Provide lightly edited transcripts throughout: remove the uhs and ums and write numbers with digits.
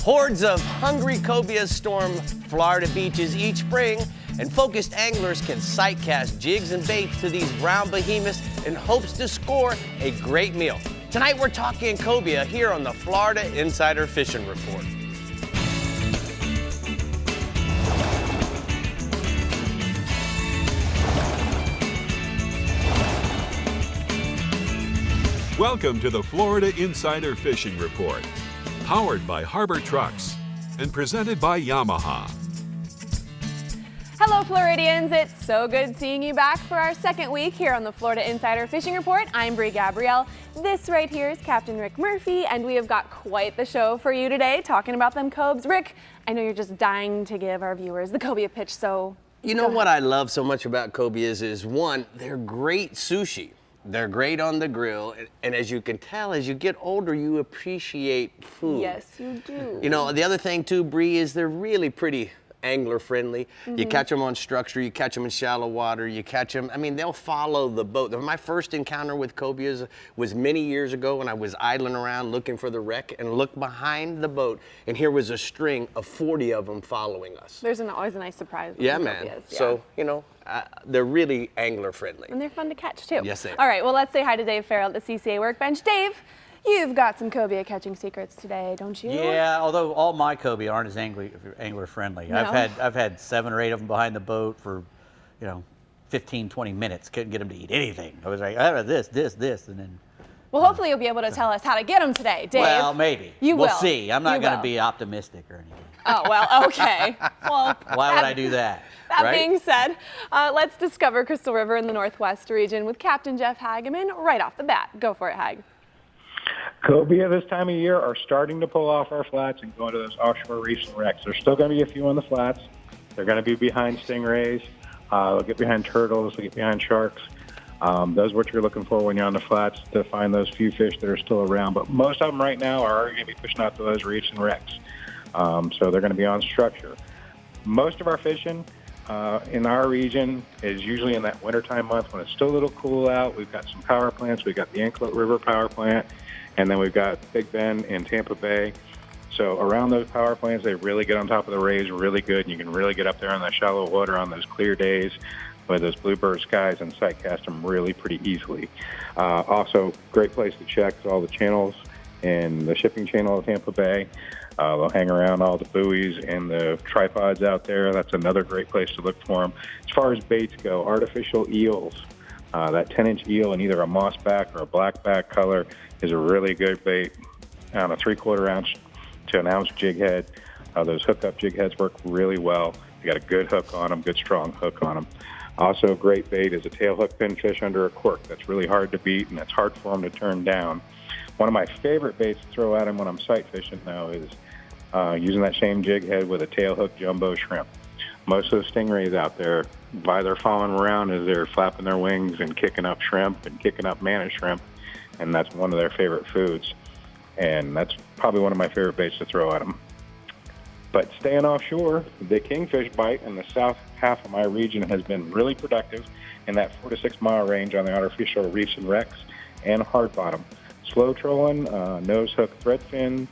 Hordes of hungry cobias storm Florida beaches each spring, and focused anglers can sight cast jigs and baits to these brown behemoths in hopes to score a great meal. Tonight we're talking cobia here on the Florida Insider Fishing Report. Welcome to the Florida Insider Fishing Report, powered by Harbor Trucks and presented by Yamaha. Hello, Floridians. It's so good seeing you back for our second week here on the Florida Insider Fishing Report. I'm Brie Gabrielle. This right here is Captain Rick Murphy, and we have got quite the show for you today, talking about them cobes. Rick, I know you're just dying to give our viewers the cobia pitch, so you know what I love so much about cobias is, one, they're great sushi. They're great on the grill, and as you can tell, as you get older, you appreciate food. Yes, you do. You know, the other thing too, Brie, is they're really pretty angler friendly. You catch them on structure, you catch them in shallow water, you catch them, I mean, they'll follow the boat. My first encounter with cobias was many years ago when I was idling around looking for the wreck and looked behind the boat, and here was a string of 40 of them following us. There's always a nice surprise with Yeah, the man. cobias. So, you know, they're really angler friendly. And they're fun to catch too. Yes, they are. All right, well, let's say hi to Dave Ferrell at the CCA Workbench. Dave, you've got some cobia catching secrets today, don't you? Yeah, although all my cobia aren't as angler friendly. No. I've had 7 or 8 of them behind the boat for, 15, 20 minutes. Couldn't get them to eat anything. I was like, I have this, and then. Well, hopefully you'll be able to tell us how to get them today, Dave. Well, maybe. You will. We'll see. I'm not You going to will. be optimistic or anything. Oh, well, okay. Well, Why would I do that? That right? being said, let's discover Crystal River in the Northwest region with Captain Jeff Hageman right off the bat. Go for it, Hag. Cobia this time of year are starting to pull off our flats and go into those offshore reefs and wrecks. There's still going to be a few on the flats. They're going to be behind stingrays. They'll get behind turtles. They'll get behind sharks. Those are what you're looking for when you're on the flats, to find those few fish that are still around. But most of them right now are going to be pushing out to those reefs and wrecks. So they're going to be on structure. Most of our fishing in our region is usually in that wintertime month when it's still a little cool out. We've got some power plants. We've got the Anklet River Power Plant, and then we've got Big Bend in Tampa Bay. So around those power plants, they really get on top of the rays really good, and you can really get up there in the shallow water on those clear days with those bluebird skies and sight cast them really pretty easily. Also, great place to check is all the channels in the shipping channel of Tampa Bay. They'll hang around all the buoys and the tripods out there. That's another great place to look for them. As far as baits go, artificial eels, that 10-inch eel in either a mossback or a blackback color is a really good bait on a 3/4 ounce to an ounce jig head. Those hookup jig heads work really well. You got a good hook on them, good strong hook on them. Also, a great bait is a tail hook pinfish under a cork. That's really hard to beat, and it's hard for them to turn down. One of my favorite baits to throw at them when I'm sight fishing, though, is using that same jig head with a tail hook jumbo shrimp. Most of the stingrays out there, why they're following around is they're flapping their wings and kicking up shrimp and kicking up manna shrimp, and that's one of their favorite foods. And that's probably one of my favorite baits to throw at them. But staying offshore, the kingfish bite in the south half of my region has been really productive in that 4 to 6 mile range on the artificial reefs and wrecks and hard bottom. Slow trolling, nose hook threadfin,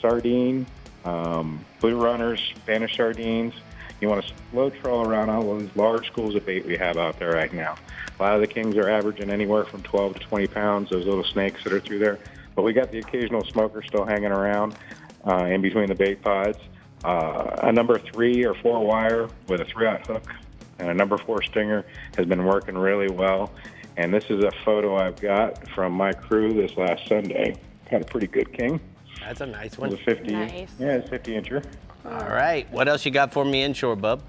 sardine, blue runners, Spanish sardines. You want to slow troll around all those large schools of bait we have out there right now. A lot of the kings are averaging anywhere from 12 to 20 pounds, those little snakes that are through there. But we got the occasional smoker still hanging around in between the bait pods. A number 3 or 4 wire with a 3/0 hook and a number 4 stinger has been working really well. And this is a photo I've got from my crew this last Sunday. Had a pretty good king. That's a nice It one. was a 50. Nice. Yeah, it's 50-incher. All right, what else you got for me inshore, bub?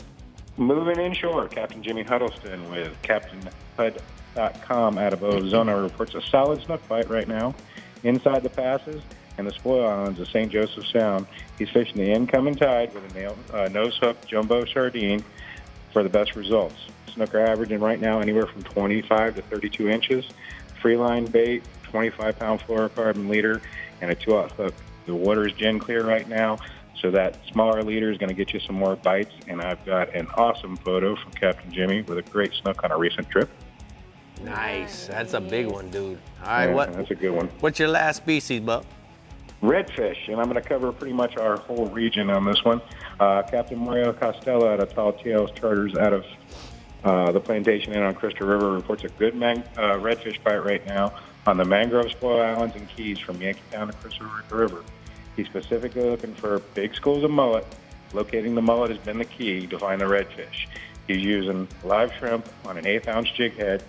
Moving inshore, Captain Jimmy Huddleston with CaptainHud.com out of Ozona reports a solid snook bite right now inside the passes and the spoil islands of St. Joseph Sound. He's fishing the incoming tide with a nose hook jumbo sardine for the best results. Snook are averaging right now anywhere from 25 to 32 inches. Freeline bait, 25-pound fluorocarbon leader, and a 2/0 hook. The water is gin clear right now, so that smaller leader is going to get you some more bites. And I've got an awesome photo from Captain Jimmy with a great snook on a recent trip. Nice. That's a big one, dude. All right, Yeah, that's a good one. What's your last species, bub? Redfish, and I'm going to cover pretty much our whole region on this one. Captain Mario Costello out of Tall Tales Charters out of the Plantation Inn on Crystal River reports a good redfish bite right now on the mangrove spoil islands and keys from Yankeetown to Crystal River. He's specifically looking for big schools of mullet. Locating the mullet has been the key to find the redfish. He's using live shrimp on an 1/8-ounce jig head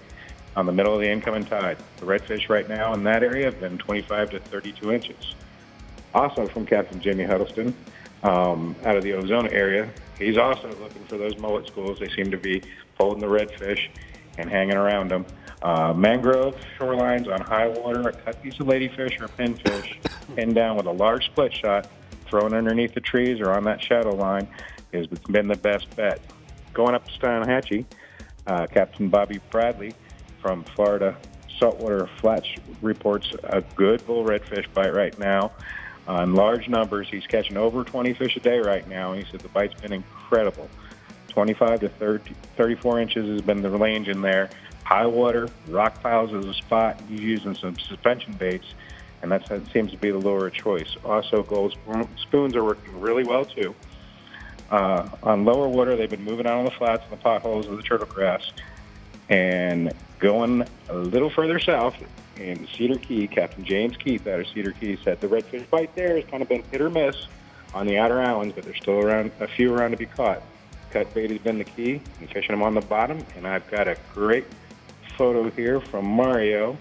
on the middle of the incoming tide. The redfish right now in that area have been 25 to 32 inches. Also from Captain Jimmy Huddleston out of the Ozona area, he's also looking for those mullet schools. They seem to be holding the redfish and hanging around them. Mangrove shorelines on high water, a cut piece of ladyfish or pinfish pinned down with a large split shot thrown underneath the trees or on that shadow line has been the best bet. Going up to Steinhatchee, Captain Bobby Bradley from Florida Saltwater Flats reports a good bull redfish bite right now. In large numbers, he's catching over 20 fish a day right now, and he said the bite's been incredible. 25 to 34 inches has been the range in there. High water, rock piles is a spot. He's using some suspension baits, and that seems to be the lure of choice. Also, gold spoons are working really well, too. On lower water, they've been moving out on the flats and the potholes of the turtle grass. And going a little further south in Cedar Key, Captain James Keith out of Cedar Key said the redfish bite there has kind of been hit or miss on the outer islands, but there's still a few around to be caught. Cut bait has been the key, and fishing them on the bottom. And I've got a great photo here from Mario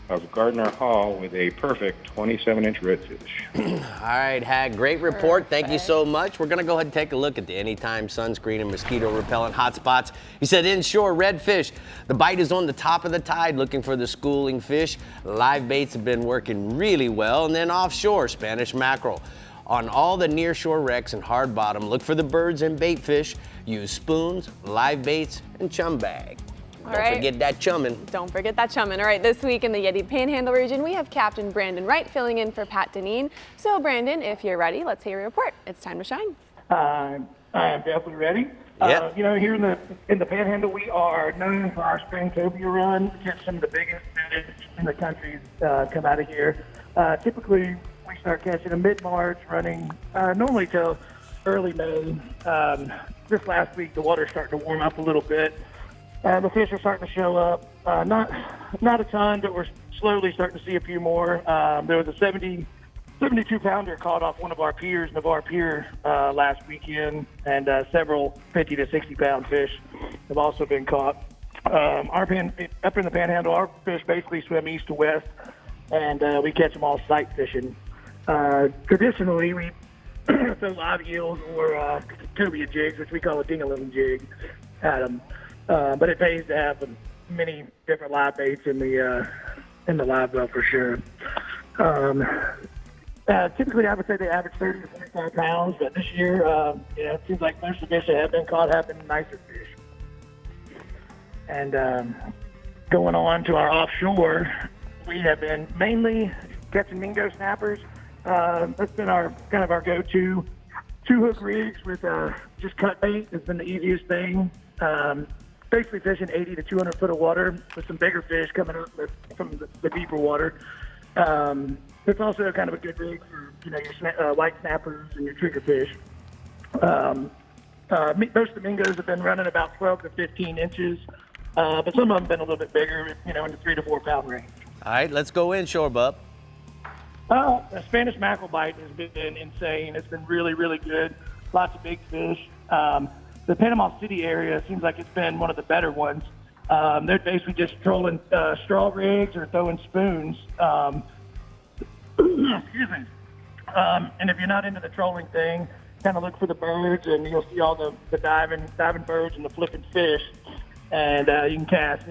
of Gardner Hall with a perfect 27-inch redfish. All right, Hag, great report. Thank you so much. We're going to go ahead and take a look at the anytime sunscreen and mosquito repellent hotspots. He said inshore redfish. The bite is on the top of the tide looking for the schooling fish. Live baits have been working really well. And then offshore, Spanish mackerel. On all the nearshore wrecks and hard bottom, look for the birds and bait fish. Use spoons, live baits, and chum bag. Don't forget that chumming. Don't forget that chumming. All right, this week in the Yeti Panhandle region, we have Captain Brandon Wright filling in for Pat Deneen. So, Brandon, if you're ready, let's hear your report. It's time to shine. I am definitely ready. Yep. Here in the Panhandle, we are known for our spring Cobia run. We catch some of the biggest fish in the country come out of here. Typically, we start catching them mid-March, running normally till early May. This last week, the water's starting to warm up a little bit. The fish are starting to show up. Not a ton, but we're slowly starting to see a few more. There was a 72-pounder caught off one of our piers, Navarre Pier, last weekend, and several 50 to 60-pound fish have also been caught. Up in the Panhandle, our fish basically swim east to west, and we catch them all sight fishing. Traditionally, we throw live eels or cobia jigs, which we call a ding-a-ling jig, at them. But it pays to have many different live baits in the live well for sure. Typically, I would say they average 30 to 45 pounds, but this year, it seems like most of the fish that have been caught have been nicer fish. And going on to our offshore, we have been mainly catching mingo snappers. That's been our go-to. 2-hook rigs with just cut bait has been the easiest thing. Basically fishing 80 to 200 foot of water with some bigger fish coming up from the deeper water. It's also kind of a good rig for your white snappers and your trigger fish. Most of the mingos have been running about 12 to 15 inches, but some of them have been a little bit bigger, in the 3 to 4 pound range. All right, let's go inshore, bub. The Spanish mackerel bite has been insane. It's been really, really good. Lots of big fish. The Panama City area seems like it's been one of the better ones. They're basically just trolling straw rigs or throwing spoons. Excuse me. And if you're not into the trolling thing, kind of look for the birds, and you'll see all the diving birds and the flipping fish. And you can cast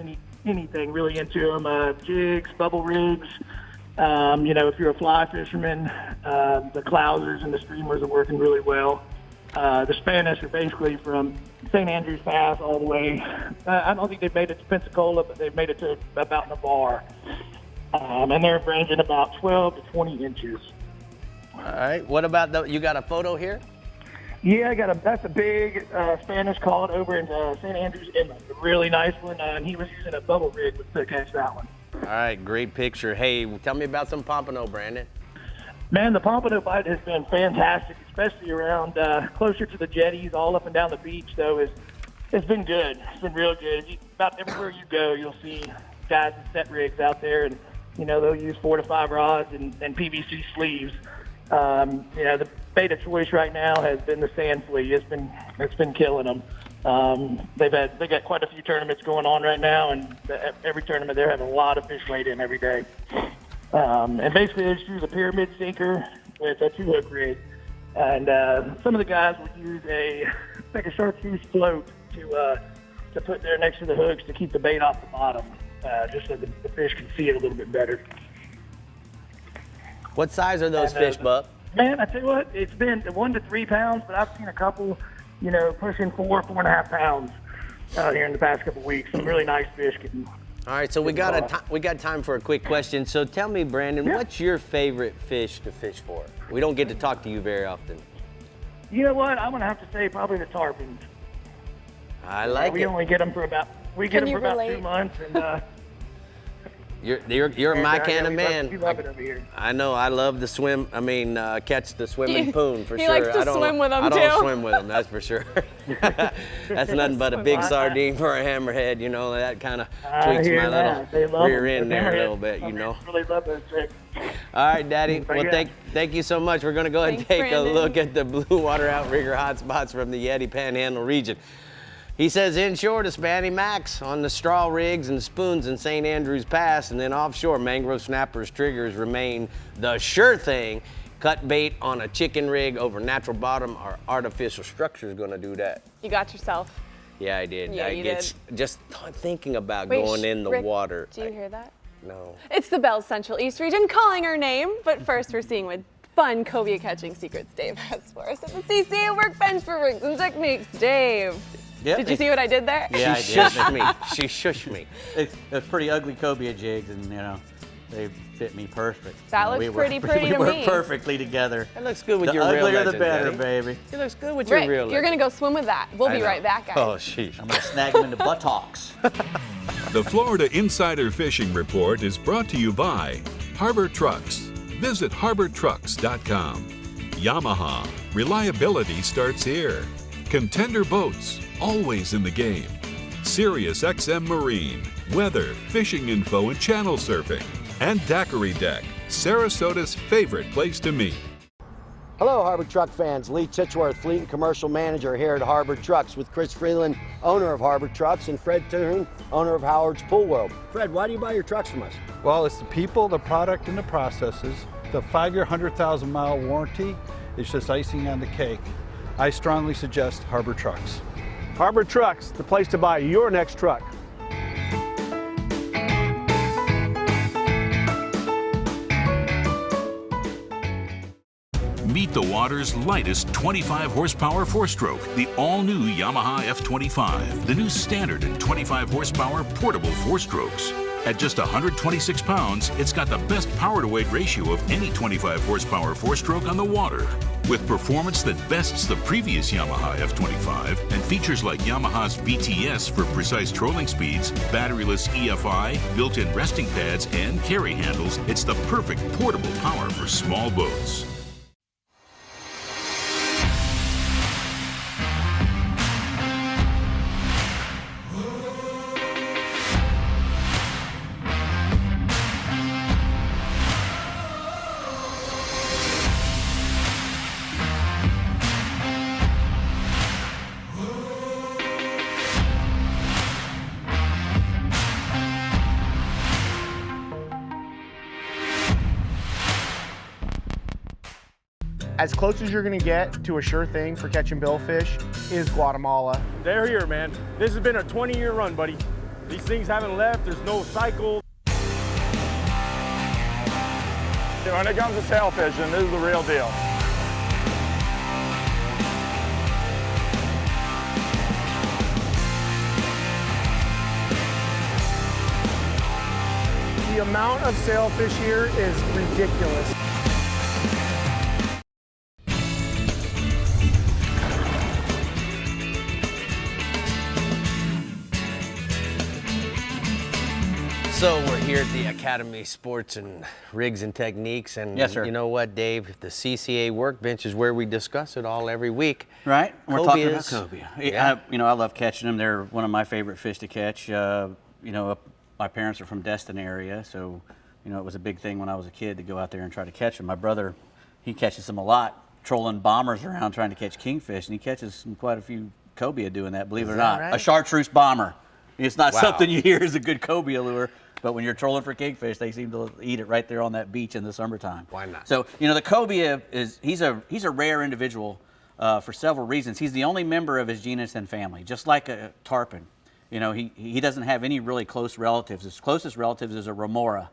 anything really into them, jigs, bubble rigs. If you're a fly fisherman, the clousers and the streamers are working really well. The Spanish are basically from St. Andrews Pass all the way. I don't think they've made it to Pensacola, but they've made it to about Navarre. And they're ranging about 12 to 20 inches. All right, what about you got a photo here? Yeah, that's a big Spanish caught over in St. Andrews Inlet. A really nice one, and he was using a bubble rig to catch that one. All right, great picture. Hey, tell me about some pompano, Brandon. Man, the pompano bite has been fantastic, especially around closer to the jetties, all up and down the beach. Though it's been good. It's been real good. About everywhere you go, you'll see guys in set rigs out there, and they'll use 4 to 5 rods and PVC sleeves. The bait of choice right now has been the sand flea. It's been killing them. They got quite a few tournaments going on right now, and every tournament they're having a lot of fish weighed in every day. And basically they just use a pyramid sinker with a 2-hook rig. And some of the guys would use a chartreuse float to put there next to the hooks to keep the bait off the bottom, just so the fish can see it a little bit better. What size are those fish, Buck? Man, I tell you what, it's been 1 to 3 pounds, but I've seen a couple, pushing 4.5 pounds out here in the past couple weeks. Some really nice fish getting. All right, so we got time for a quick question. So tell me, Brandon, what's your favorite fish to fish for? We don't get to talk to you very often. You know what? I'm gonna have to say probably the tarpons. I like we it. only get them for about 2 months, and You're my kind of man. We love it over here. I know. I love to swim. Catch the swimming poon for he sure. likes to swim with them I too. don't swim with them. That's for sure. That's nothing but a big sardine for a hammerhead. That kind of tweaks my little rear end there a little bit. Really love those tricks. All right, Daddy. Well, thank you so much. We're going to go ahead and take a look at the blue water outrigger hotspots from the Yeti Panhandle region. He says inshore to Spanny Max on the straw rigs and spoons in St. Andrews Pass, and then offshore, mangrove snappers, triggers remain the sure thing. Cut bait on a chicken rig over natural bottom or artificial structure is going to do that. You got yourself. Yeah, I did. Yeah, you did. Just thinking about going in the Rick, water. Do you hear that? No. It's the Bell's Central East region calling our name, but first we're seeing what fun cobia catching secrets Dave has for us at the CC Workbench for Rigs and Techniques. Dave. Yep, Did you see what I did there? Yeah, She I did. shushed me. She shushed me. They're pretty ugly cobia jigs, and they fit me perfect. That looks pretty to we work me. perfectly together. That looks good with The your real uglier the legend, better, Daddy. baby. It looks good with Rick, your real you're legend. gonna go swim with that. We'll be right back, guys. Oh, sheesh. I'm gonna snag them into buttocks. The Florida Insider Fishing Report is brought to you by Harbor Trucks. Visit harbortrucks.com. Yamaha. Reliability starts here. Contender Boats. Always in the game. Sirius XM Marine. Weather, fishing info, and channel surfing. And Daiquiri Deck. Sarasota's favorite place to meet. Hello, Harbor Truck fans. Lee Titchworth, Fleet and Commercial Manager here at Harbor Trucks with Chris Freeland, owner of Harbor Trucks, and Fred Toon, owner of Howard's Pool World. Fred, why do you buy your trucks from us? Well, it's the people, the product, and the processes. The 5-year, 100,000-mile warranty is just icing on the cake. I strongly suggest Harbor Trucks. Harbor Trucks, the place to buy your next truck. Meet the water's lightest 25 horsepower 4-stroke, the all-new Yamaha F25, the new standard and 25 horsepower portable 4-strokes. At just 126 pounds, it's got the best power-to-weight ratio of any 25 horsepower 4-stroke on the water. With performance that bests the previous Yamaha F25 and features like Yamaha's VTS for precise trolling speeds, batteryless EFI, built-in resting pads, and carry handles, it's the perfect portable power for small boats. As close as you're gonna get to a sure thing for catching billfish is Guatemala. They're here, man. This has been a 20-year run, buddy. These things haven't left. There's no cycle. When it comes to sail fishing, this is the real deal. The amount of sailfish here is ridiculous. So we're here at the Academy Sports and Rigs and Techniques, and Yes, sir. you know what, Dave? The CCA workbench is where we discuss it all every week. Right? We're talking about Cobias. cobia. Yeah. I love catching them. They're one of my favorite fish to catch. My parents are from Destin area, so it was a big thing when I was a kid to go out there and try to catch them. My brother, he catches them a lot, trolling bombers around trying to catch kingfish, and he catches quite a few cobia doing that, believe it or not. right? A chartreuse bomber. It's not Wow. something you hear is a good cobia lure, but when you're trolling for kingfish, they seem to eat it right there on that beach in the summertime. Why not? So, the cobia he's a rare individual for several reasons. He's the only member of his genus and family, just like a tarpon. He doesn't have any really close relatives. His closest relatives is a remora.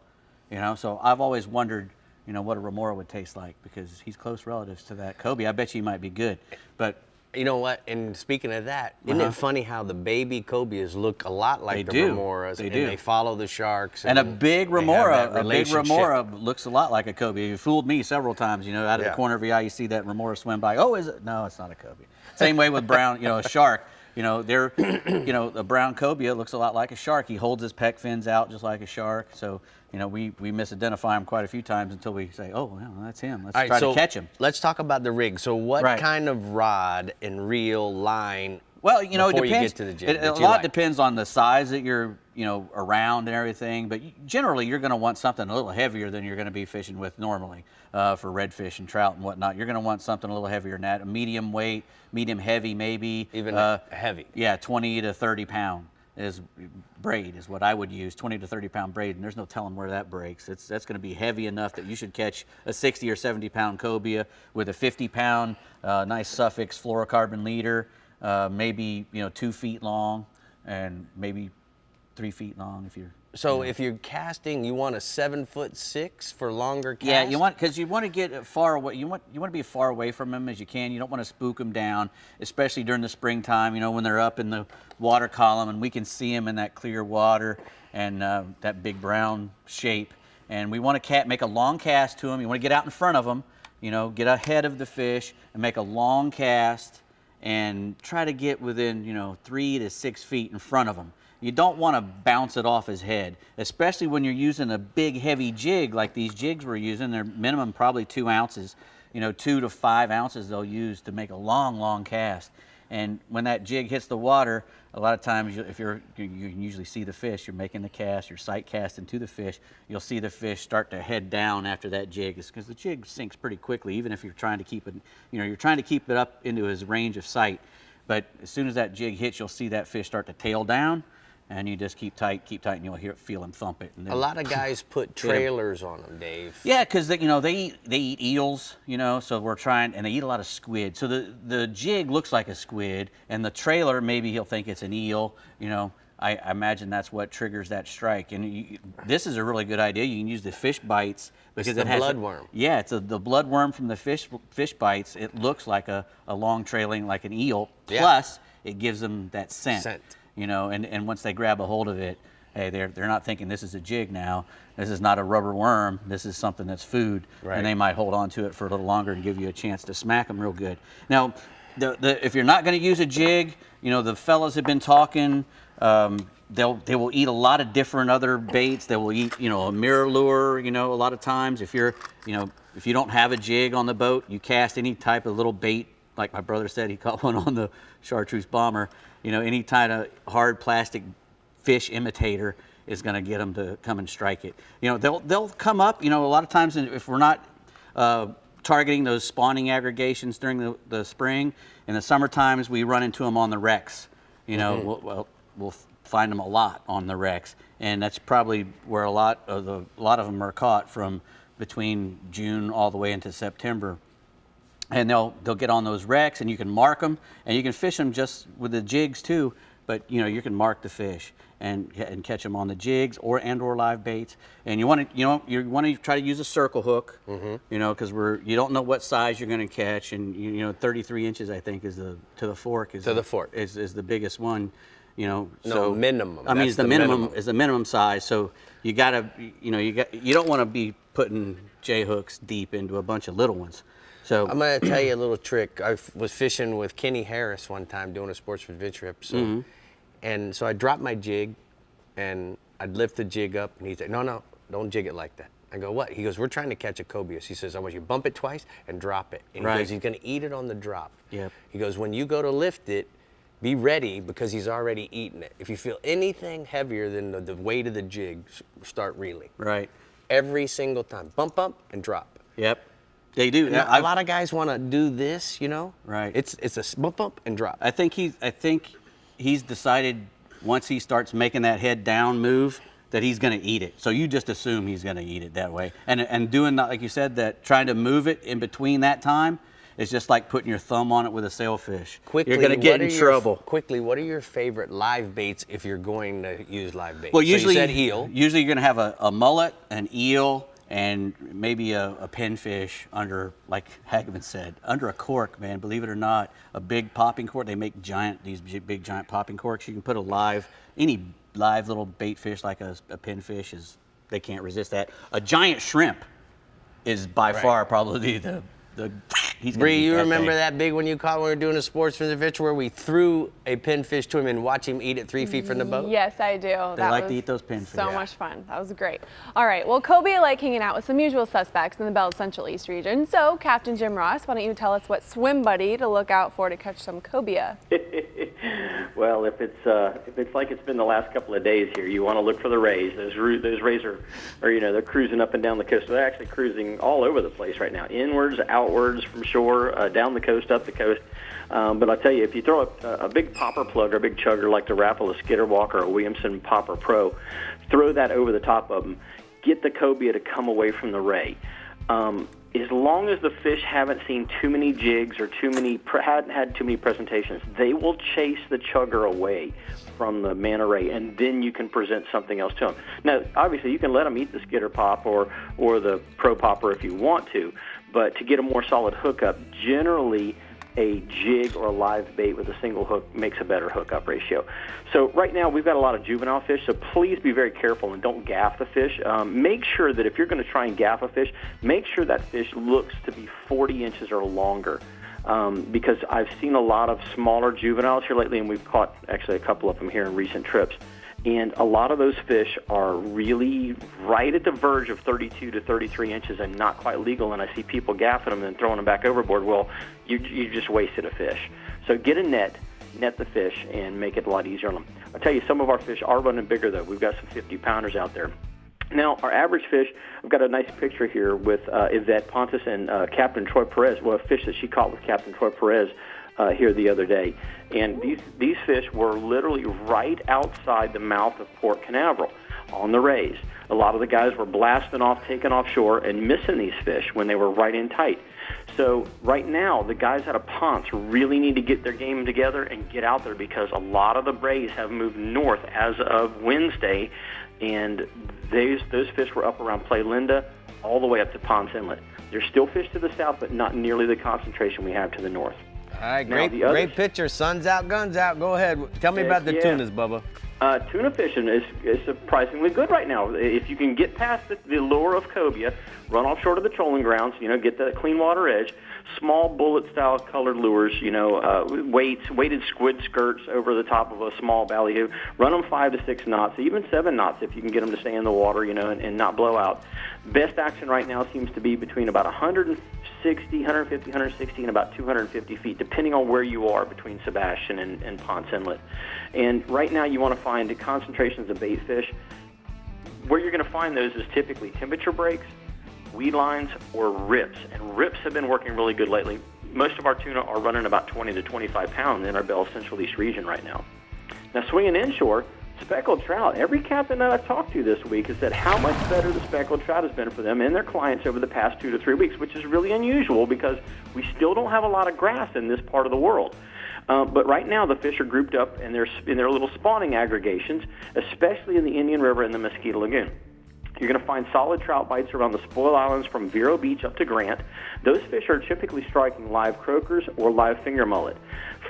So I've always wondered, what a remora would taste like, because he's close relatives to that cobia. I bet you he might be good, but You know what? And speaking of that, isn't it funny how the baby cobias look a lot like the do. remoras? They and do. They follow the sharks. And a big they have remora, that a big relationship. remora looks a lot like a cobia. You fooled me several times. Out of the Yeah. corner of your eye, you see that remora swim by. Oh, is it? No, it's not a cobia. Same way with brown, a shark. They're, a brown cobia looks a lot like a shark. He holds his pec fins out just like a shark. So, we misidentify him quite a few times until we say, oh, well, that's him. Let's All right, try so to catch him. Let's talk about the rig. So what Right. kind of rod and reel line? Well, it before depends. you get to the jig A that you lot like? depends on the size that you're, around and everything. But generally, you're going to want something a little heavier than you're going to be fishing with normally for redfish and trout and whatnot. You're going to want something a little heavier than that. A medium weight, medium heavy, maybe. Even heavy. Yeah, 20 to 30 pound braid is what I would use. 20 to 30 pound braid, and there's no telling where that breaks. That's going to be heavy enough that you should catch a 60 or 70 pound cobia with a 50 pound nice Suffix fluorocarbon leader. Maybe 2 feet long, and maybe 3 feet long if you're. So if you're casting, you want a 7'6" for longer casts? Yeah, you want to get far away. You want to be as far away from them as you can. You don't want to spook them down, especially during the springtime. When they're up in the water column and we can see them in that clear water and that big brown shape. And we want to make a long cast to them. You want to get out in front of them. Get ahead of the fish and make a long cast and try to get within 3 to 6 feet in front of him. You don't want to bounce it off his head, especially when you're using a big heavy jig like these jigs we're using. They're minimum probably 2 ounces, 2 to 5 ounces they'll use to make a long cast. And when that jig hits the water, a lot of times you can usually see the fish. You're making the cast, you're sight casting to the fish. You'll see the fish start to head down after that jig. It's because the jig sinks pretty quickly, even if you're trying to keep it, you're trying to keep it up into his range of sight. But as soon as that jig hits, you'll see that fish start to tail down, and you just keep tight, and you'll feel him thump it. And then, A lot of guys put trailers on them, Dave. yeah, because they eat eels, so we're trying, and they eat a lot of squid. So the jig looks like a squid, and the trailer, maybe he'll think it's an eel. I imagine that's what triggers that strike. And this is a really good idea. You can use the fish bites because It's the it has bloodworm. Yeah, it's the bloodworm from the fish bites. It looks like a long trailing like an eel. Yeah. Plus, it gives them that scent. Scent. And once they grab a hold of it, hey, they're not thinking this is a jig now. This is not a rubber worm. This is something that's food. Right. And they might hold on to it for a little longer and give you a chance to smack them real good. Now, if you're not going to use a jig, the fellas have been talking. They will eat a lot of different other baits. They will eat, a mirror lure. A lot of times if you don't have a jig on the boat, you cast any type of little bait. Like my brother said, he caught one on the chartreuse bomber. Any kind of hard plastic fish imitator is going to get them to come and strike it. They'll come up. A lot of times if we're not targeting those spawning aggregations during the spring, in the summer times we run into them on the wrecks. We'll find them a lot on the wrecks, and that's probably where a lot of them are caught from between June all the way into September. And they'll get on those wrecks, and you can mark them, and you can fish them just with the jigs too. But you can mark the fish and catch them on the jigs or live baits. And you want to try to use a circle hook, because you don't know what size you're going to catch, and 33 inches I think is to the fork is the biggest one. So minimum. I mean, it's the minimum is the minimum size. So you don't want to be putting J hooks deep into a bunch of little ones. So I'm going to tell you a little trick. I was fishing with Kenny Harris one time doing a sports adventure episode. And so I dropped my jig and I'd lift the jig up, and he'd say, no, don't jig it like that. I go, what? He goes, we're trying to catch a cobia. He says, I want you to bump it twice and drop it. And he goes, he's going to eat it on the drop. Yep. He goes, when you go to lift it, be ready because he's already eaten it. If you feel anything heavier than the weight of the jig, start reeling. Right. Every single time. Bump, and drop. Yep. They do. A lot of guys want to do this, you know? Right. It's a bump, and drop. I think he's decided once he starts making that head down move that he's going to eat it. So you just assume he's going to eat it that way. And doing, like you said, that trying to move it in between that time is just like putting your thumb on it with a sailfish. Quickly, you're going to get in trouble. Quickly, what are your favorite live baits if you're going to use live baits? Well, usually, so you said eel. Usually you're going to have a mullet, an eel, and maybe a pinfish under, like Hageman said, under a cork, man, believe it or not, a big popping cork. They make these big giant popping corks. You can put any live little bait fish like a pinfish, they can't resist that. A giant shrimp is by far probably the Brie, you remember that big one you caught when we were doing a sportsman's adventure where we threw a pinfish to him and watched him eat it 3 feet from the boat? Yes, I do. They like to eat those pinfish. So much fun. That was great. All right, well, Cobia like hanging out with some usual suspects in the Bell's Central East region. So, Captain Jim Ross, why don't you tell us what swim buddy to look out for to catch some cobia? Well, if it's like it's been the last couple of days here, you want to look for the rays. Those rays are they're cruising up and down the coast. They're actually cruising all over the place right now, inwards, outwards from shore, down the coast, up the coast. But I'll tell you, if you throw a big popper plug or a big chugger like the Rapala Skitter Walker or Williamson Popper Pro, throw that over the top of them, get the cobia to come away from the ray. As long as the fish haven't seen too many jigs or hadn't had too many presentations, they will chase the chugger away from the manta ray, and then you can present something else to them. Now, obviously, you can let them eat the skitter pop or the pro popper if you want to, but to get a more solid hookup, generally a jig or a live bait with a single hook makes a better hookup ratio. So right now we've got a lot of juvenile fish, so please be very careful and don't gaff the fish. Make sure that if you're going to try and gaff a fish, make sure that fish looks to be 40 inches or longer. Because I've seen a lot of smaller juveniles here lately, and we've caught actually a couple of them here in recent trips. And a lot of those fish are really right at the verge of 32 to 33 inches and not quite legal, and I see people gaffing them and throwing them back overboard. Well, you just wasted a fish. So get a net the fish, and make it a lot easier on them. I'll tell you, some of our fish are running bigger, though. We've got some 50-pounders out there. Now, our average fish, I've got a nice picture here with Yvette Pontus and Captain Troy Perez, well, a fish that she caught with Captain Troy Perez here the other day. And these fish were literally right outside the mouth of Port Canaveral on the rays. A lot of the guys were blasting off, taking offshore, and missing these fish when they were right in tight. So right now, the guys out of Ponce really need to get their game together and get out there, because a lot of the rays have moved north as of Wednesday, and those fish were up around Play Linda all the way up to Ponce Inlet. There's still fish to the south, but not nearly the concentration we have to the north. All right, great picture. Sun's out, guns out. Go ahead. Tell me about the tunas, Bubba. Tuna fishing is surprisingly good right now. If you can get past the lure of cobia, run offshore to the trolling grounds, get the clean water edge, small bullet-style colored lures, weighted squid skirts over the top of a small ballyhoo. Run them 5 to 6 knots, even 7 knots if you can get them to stay in the water, and not blow out. Best action right now seems to be between about 150, 160, and about 250 feet, depending on where you are between Sebastian and Ponce Inlet. And right now you want to find the concentrations of bait fish. Where you're going to find those is typically temperature breaks, weed lines, or rips. And rips have been working really good lately. Most of our tuna are running about 20 to 25 pounds in our Bell Central East region right now. Now, swinging inshore, speckled trout. Every captain that I've talked to this week has said how much better the speckled trout has been for them and their clients over the past 2 to 3 weeks, which is really unusual because we still don't have a lot of grass in this part of the world. But right now the fish are grouped up in their little spawning aggregations, especially in the Indian River and the Mosquito Lagoon. You're going to find solid trout bites around the Spoil Islands from Vero Beach up to Grant. Those fish are typically striking live croakers or live finger mullet.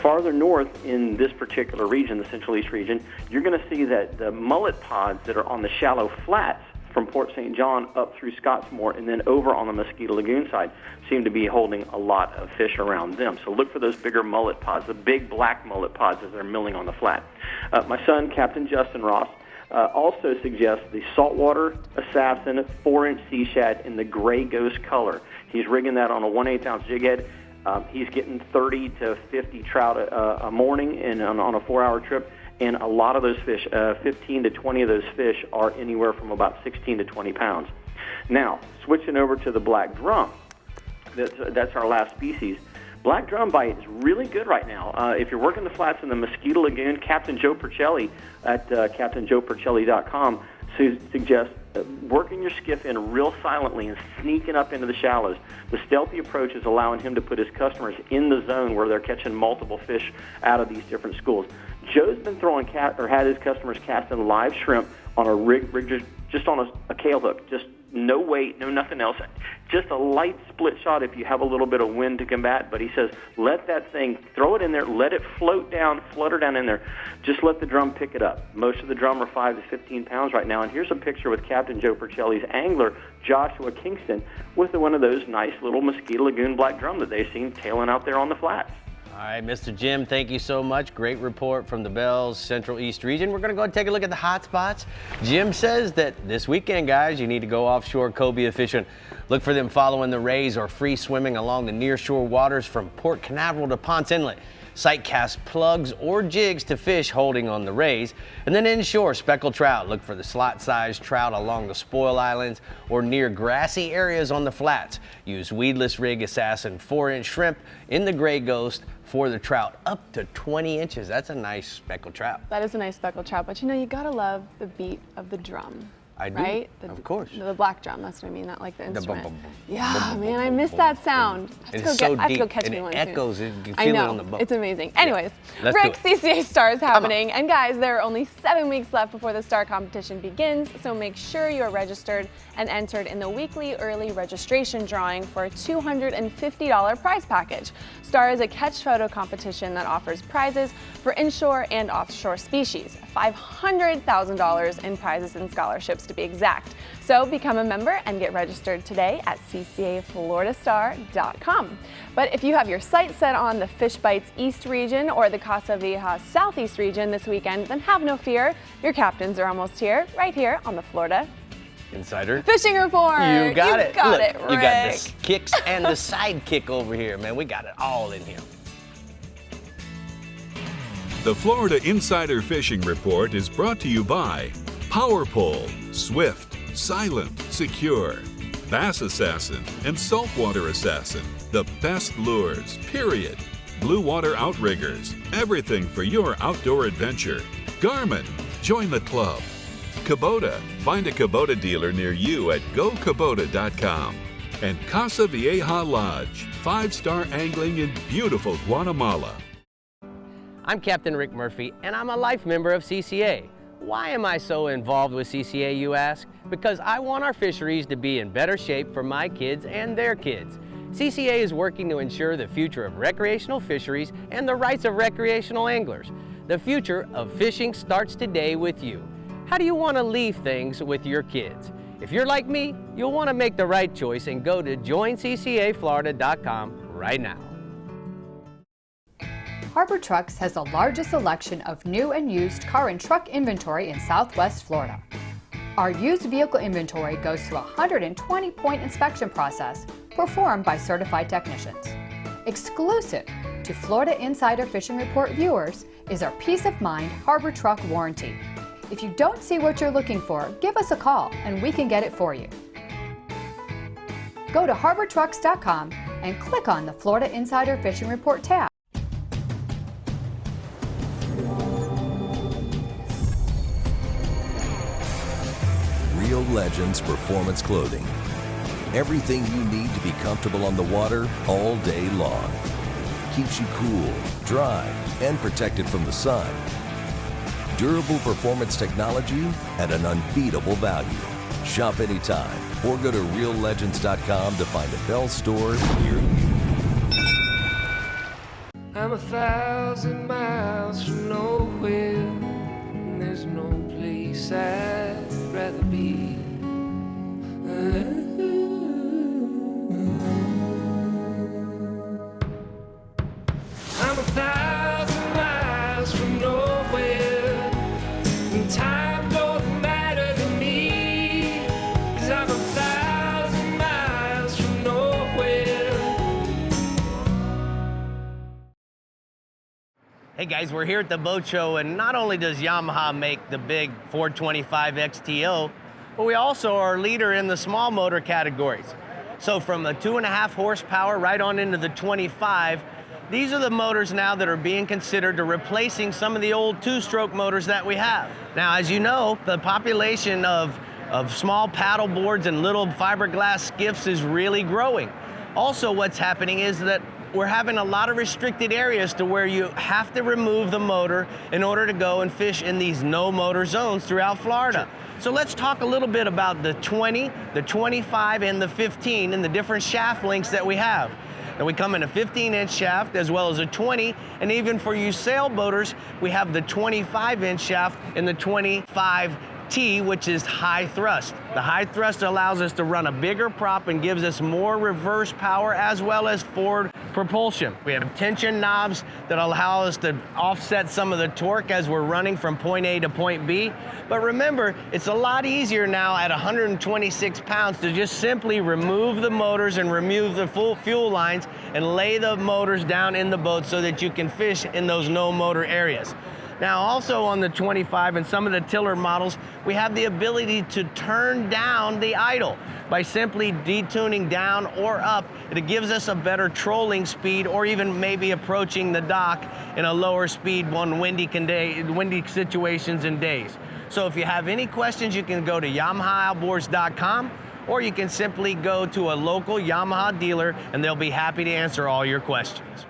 Farther north in this particular region, the Central East region, you're going to see that the mullet pods that are on the shallow flats from Port St. John up through Scottsmore and then over on the Mosquito Lagoon side seem to be holding a lot of fish around them. So look for those bigger mullet pods, the big black mullet pods as they're milling on the flat. My son, Captain Justin Ross, also suggests the saltwater assassin 4-inch sea shad in the gray ghost color. He's rigging that on a 1/8 ounce jig head. He's getting 30 to 50 trout a morning and on a 4-hour trip. And a lot of those fish, 15 to 20 of those fish, are anywhere from about 16 to 20 pounds. Now, switching over to the black drum, that's our last species. Black drum bite is really good right now. If you're working the flats in the Mosquito Lagoon, Captain Joe Percelli at CaptainJoePercelli.com suggests working your skiff in real silently and sneaking up into the shallows. The stealthy approach is allowing him to put his customers in the zone where they're catching multiple fish out of these different schools. Joe's been throwing had his customers casting live shrimp on a rig just on a kale hook, just no weight, no nothing else, just a light split shot if you have a little bit of wind to combat. But he says, let that thing, throw it in there, let it float down, flutter down in there. Just let the drum pick it up. Most of the drum are 5 to 15 pounds right now. And here's a picture with Captain Joe Percelli's angler, Joshua Kingston, with one of those nice little Mosquito Lagoon black drum that they've seen tailing out there on the flats. All right, Mr. Jim, thank you so much. Great report from the Bells Central East region. We're going to go and take a look at the hot spots. Jim says that this weekend, guys, you need to go offshore cobia fishing. Look for them following the rays or free swimming along the nearshore waters from Port Canaveral to Ponce Inlet. Sight cast plugs or jigs to fish holding on the rays. And then inshore, speckled trout. Look for the slot-sized trout along the spoil islands or near grassy areas on the flats. Use weedless rig assassin 4-inch shrimp in the gray ghost for the trout up to 20 inches. That's a nice speckled trout. That is a nice speckled trout, but you know, you gotta love the beat of the drum. I do, right? of course. The black drum, that's what I mean, not like the instrument. Bum, bum, bum, yeah, bum, man, bum, I bum, miss bum, that sound. It's so I have to go deep, catch and me it one echoes. too. You can I feel know, it on the boat. it's amazing. Anyways, Let's Rick do it. CCA Star is happening, and guys, there are only 7 weeks left before the Star competition begins, so make sure you are registered and entered in the weekly early registration drawing for a $250 prize package. Star is a catch photo competition that offers prizes for inshore and offshore species, $500,000 in prizes and scholarships to be exact. So become a member and get registered today at ccafloridastar.com. But if you have your sights set on the Fish Bites East region or the Casa Vieja Southeast region this weekend, then have no fear. Your captains are almost here, right here on the Florida Insider Fishing Report. You got it. Look, Rick. you got the kicks and the sidekick over here, man. We got it all in here. The Florida Insider Fishing Report is brought to you by Power Pole, Swift, Silent, Secure, Bass Assassin, and Saltwater Assassin. The best lures, period. Blue Water Outriggers, everything for your outdoor adventure. Garmin, join the club. Kubota, find a Kubota dealer near you at gokubota.com. And Casa Vieja Lodge, 5-star angling in beautiful Guatemala. I'm Captain Rick Murphy, and I'm a life member of CCA. Why am I so involved with CCA, you ask? Because I want our fisheries to be in better shape for my kids and their kids. CCA is working to ensure the future of recreational fisheries and the rights of recreational anglers. The future of fishing starts today with you. How do you want to leave things with your kids? If you're like me, you'll want to make the right choice and go to joinccaflorida.com right now. Harbor Trucks has the largest selection of new and used car and truck inventory in Southwest Florida. Our used vehicle inventory goes through a 120-point inspection process performed by certified technicians. Exclusive to Florida Insider Fishing Report viewers is our Peace of Mind Harbor Truck Warranty. If you don't see what you're looking for, give us a call and we can get it for you. Go to harbortrucks.com and click on the Florida Insider Fishing Report tab. Real Legends Performance Clothing. Everything you need to be comfortable on the water all day long. Keeps you cool, dry, and protected from the sun. Durable performance technology at an unbeatable value. Shop anytime or go to reallegends.com to find a Bell store near you. I'm 1,000 miles from nowhere, and there's no place I'd rather be. I'm 1,000 miles from nowhere, and time don't Hey guys, we're here at the boat show, and not only does Yamaha make the big 425 XTO, but we also are a leader in the small motor categories. So from the 2.5 horsepower right on into the 25, these are the motors now that are being considered to replacing some of the old two-stroke motors that we have. Now, as you know, the population of small paddle boards and little fiberglass skiffs is really growing. Also, what's happening is that we're having a lot of restricted areas to where you have to remove the motor in order to go and fish in these no motor zones throughout Florida. So let's talk a little bit about the 20, the 25, and the 15 and the different shaft lengths that we have. And we come in a 15-inch shaft as well as a 20, and even for you sailboaters, we have the 25-inch shaft and the 25T, which is high thrust. The high thrust allows us to run a bigger prop and gives us more reverse power as well as forward propulsion. We have tension knobs that allow us to offset some of the torque as we're running from point A to point B. But remember, it's a lot easier now at 126 pounds to just simply remove the motors and remove the full fuel lines and lay the motors down in the boat so that you can fish in those no motor areas. Now, also on the 25 and some of the tiller models, we have the ability to turn down the idle by simply detuning down or up. It gives us a better trolling speed, or even maybe approaching the dock in a lower speed on windy situations and days. So if you have any questions, you can go to YamahaOutboards.com, or you can simply go to a local Yamaha dealer and they'll be happy to answer all your questions.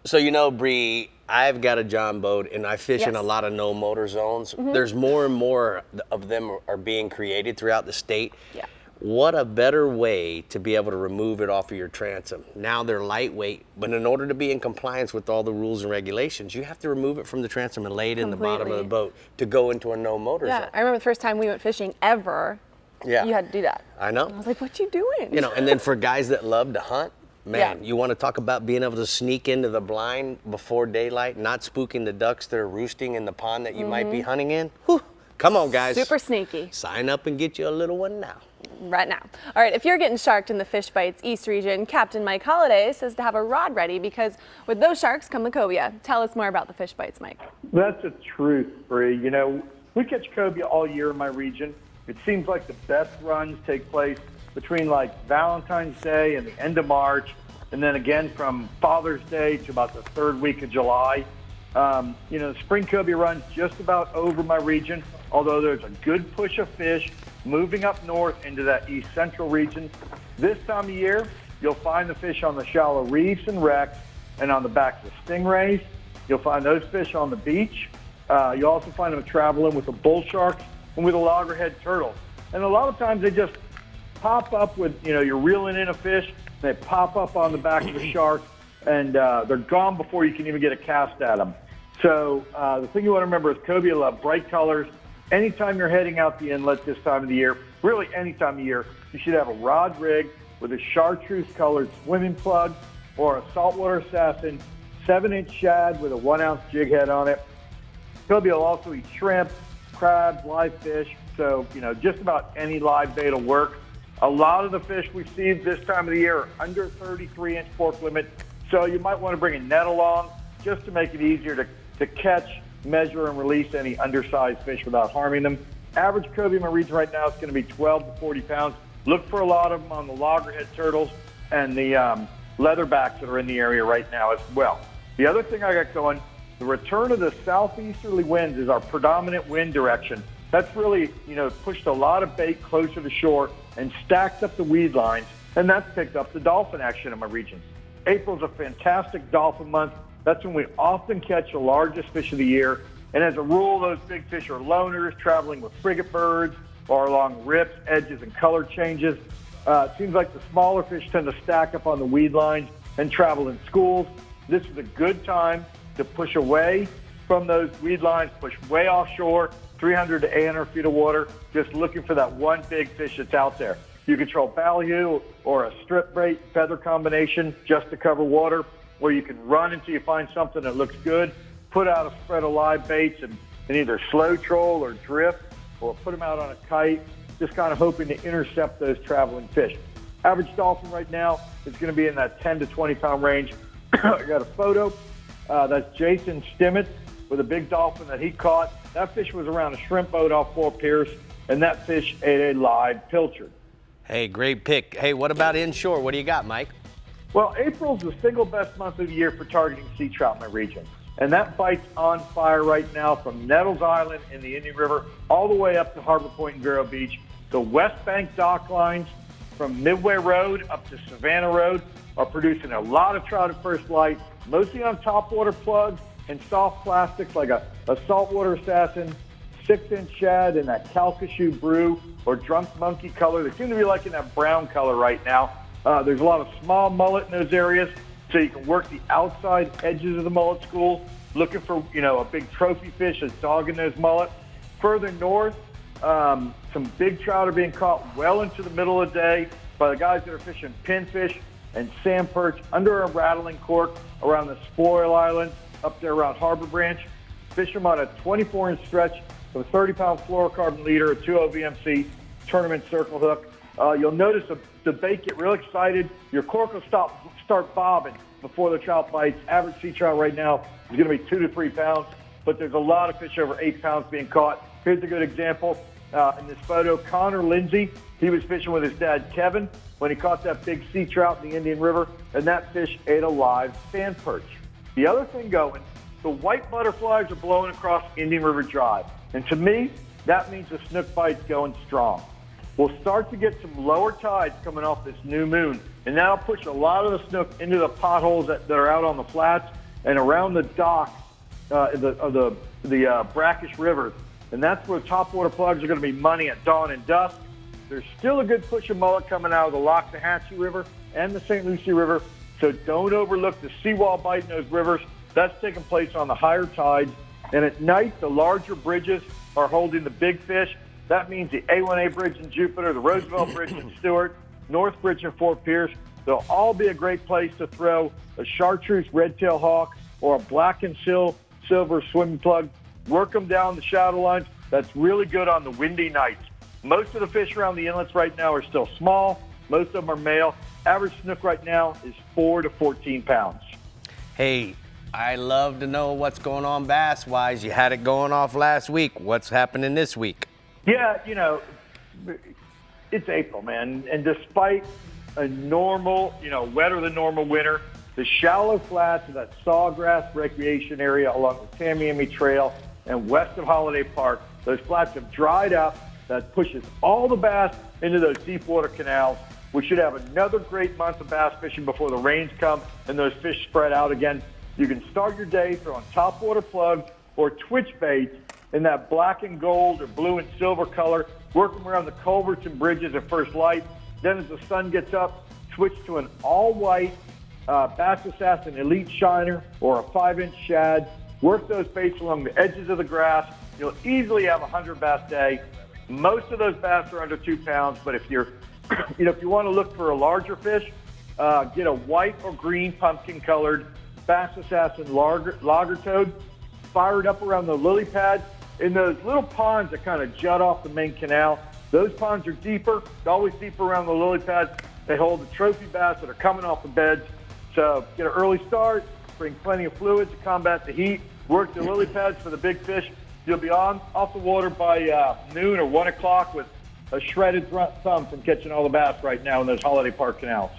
So you know, Brie, I've got a John boat and I fish in a lot of no motor zones. There's more and more of them are being created throughout the state. Yeah. What a better way to be able to remove it off of your transom. Now they're lightweight, but in order to be in compliance with all the rules and regulations, you have to remove it from the transom and lay it in the bottom of the boat to go into a no motor zone. I remember the first time we went fishing ever, you had to do that. I know. And I was like, what you doing? You know, and then for guys that love to hunt, man, you want to talk about being able to sneak into the blind before daylight, not spooking the ducks that are roosting in the pond that you might be hunting in? Whew. Come on, guys. Super sneaky. Sign up and get you a little one now. Right now. All right, if you're getting sharked in the Fish Bites East region, Captain Mike Holliday says to have a rod ready because with those sharks come the cobia. Tell us more about the Fish Bites, Mike. That's the truth, Brie. You know, we catch cobia all year in my region. It seems like the best runs take place between like Valentine's Day and the end of March, and then again from Father's Day to about the third week of July. You know, the spring cobia run's just about over my region, although there's a good push of fish moving up north into that east central region. This time of year, you'll find the fish on the shallow reefs and wrecks and on the backs of stingrays. You'll find those fish on the beach. You'll also find them traveling with the bull sharks and with the loggerhead turtles. And a lot of times they just pop up with, you know, you're reeling in a fish, they pop up on the back of the shark, and they're gone before you can even get a cast at them. So the thing you want to remember is cobia love bright colors. Anytime you're heading out the inlet this time of the year, really any time of year, you should have a rod rig with a chartreuse-colored swimming plug or a saltwater assassin, 7-inch shad with a 1-ounce jig head on it. Cobia will also eat shrimp, crabs, live fish, so, you know, just about any live bait will work. A lot of the fish we see this time of the year are under 33-inch fork limit, so you might want to bring a net along just to make it easier to catch, measure, and release any undersized fish without harming them. Average cobia in my region right now is going to be 12 to 40 pounds. Look for a lot of them on the loggerhead turtles and the leatherbacks that are in the area right now as well. The other thing I got going, the return of the southeasterly winds is our predominant wind direction. That's really, you know, pushed a lot of bait closer to shore and stacked up the weed lines, and that's picked up the dolphin action in my region. April's a fantastic dolphin month. That's when we often catch the largest fish of the year. And as a rule, those big fish are loners traveling with frigate birds or along rips, edges, and color changes. It seems like the smaller fish tend to stack up on the weed lines and travel in schools. This is a good time to push away from those weed lines, push way offshore, 300 to 800 feet of water, just looking for that one big fish that's out there. You can throw ballyhoo or a strip bait feather combination just to cover water, where you can run until you find something that looks good, put out a spread of live baits and either slow troll or drift, or put them out on a kite, just kind of hoping to intercept those traveling fish. Average dolphin right now is going to be in that 10 to 20 pound range. I got a photo That's Jason Stimmitz with a big dolphin that he caught. That fish was around a shrimp boat off Fort Pierce, and that fish ate a live pilchard. Hey, great pick. Hey, what about inshore? What do you got, Mike? Well, April's the single best month of the year for targeting sea trout in my region. And that bite's on fire right now from Nettles Island in the Indian River all the way up to Harbor Point and Vero Beach. The West Bank dock lines from Midway Road up to Savannah Road are producing a lot of trout at first light, mostly on topwater plugs and soft plastics like a saltwater assassin, 6-inch shad in that Calcasieu brew or drunk monkey color. They seem to be liking that brown color right now. There's a lot of small mullet in those areas, so you can work the outside edges of the mullet schools, looking for, a big trophy fish that's dogging those mullet. Further north, some big trout are being caught well into the middle of the day by the guys that are fishing pinfish and sand perch under a rattling cork around the Spoil Island, up there around Harbor Branch. Fish them on a 24-inch stretch with a 30-pound fluorocarbon leader, a 2.0 VMC tournament circle hook. You'll notice the bait get real excited. Your cork will start bobbing before the trout bites. Average sea trout right now is going to be 2 to 3 pounds, but there's a lot of fish over 8 pounds being caught. Here's a good example. In this photo, Connor Lindsay, he was fishing with his dad, Kevin, when he caught that big sea trout in the Indian River, and that fish ate a live sand perch. The other thing going, the white butterflies are blowing across Indian River Drive. And to me, that means the snook bite's going strong. We'll start to get some lower tides coming off this new moon, and that'll push a lot of the snook into the potholes that are out on the flats and around the docks of the brackish rivers. And that's where topwater plugs are going to be money at dawn and dusk. There's still a good push of mullet coming out of the Loxahatchee River and the St. Lucie River, so don't overlook the seawall bite in those rivers. That's taking place on the higher tides. And at night, the larger bridges are holding the big fish. That means the A1A Bridge in Jupiter, the Roosevelt Bridge in Stewart, North Bridge in Fort Pierce. They'll all be a great place to throw a chartreuse red-tail hawk or a black and silver swimming plug. Work them down the shadow lines. That's really good on the windy nights. Most of the fish around the inlets right now are still small. Most of them are male. Average snook right now is 4 to 14 pounds. Hey, I love to know what's going on bass-wise. You had it going off last week. What's happening this week? Yeah, it's April, man. And despite a normal, wetter than normal winter, the shallow flats of that Sawgrass recreation area along the Tamiami Trail and west of Holiday Park, those flats have dried up. That pushes all the bass into those deep water canals. We should have another great month of bass fishing before the rains come and those fish spread out again. You can start your day throwing topwater plugs or twitch baits in that black and gold or blue and silver color. Work them around the culverts and bridges at first light. Then as the sun gets up, switch to an all-white Bass Assassin Elite Shiner or a 5-inch shad. Work those baits along the edges of the grass. You'll easily have a 100 bass day. Most of those bass are under 2 pounds, but if you're, if you want to look for a larger fish, get a white or green pumpkin-colored Bass Assassin lager toad. Fire it up around the lily pads in those little ponds that kind of jut off the main canal. Those ponds are deeper, always deeper around the lily pads. They hold the trophy bass that are coming off the beds. So get an early start, bring plenty of fluid to combat the heat, work the lily pads for the big fish. You'll be off the water by noon or 1 o'clock with a shredded thumb from catching all the bass right now in those Holiday Park canals.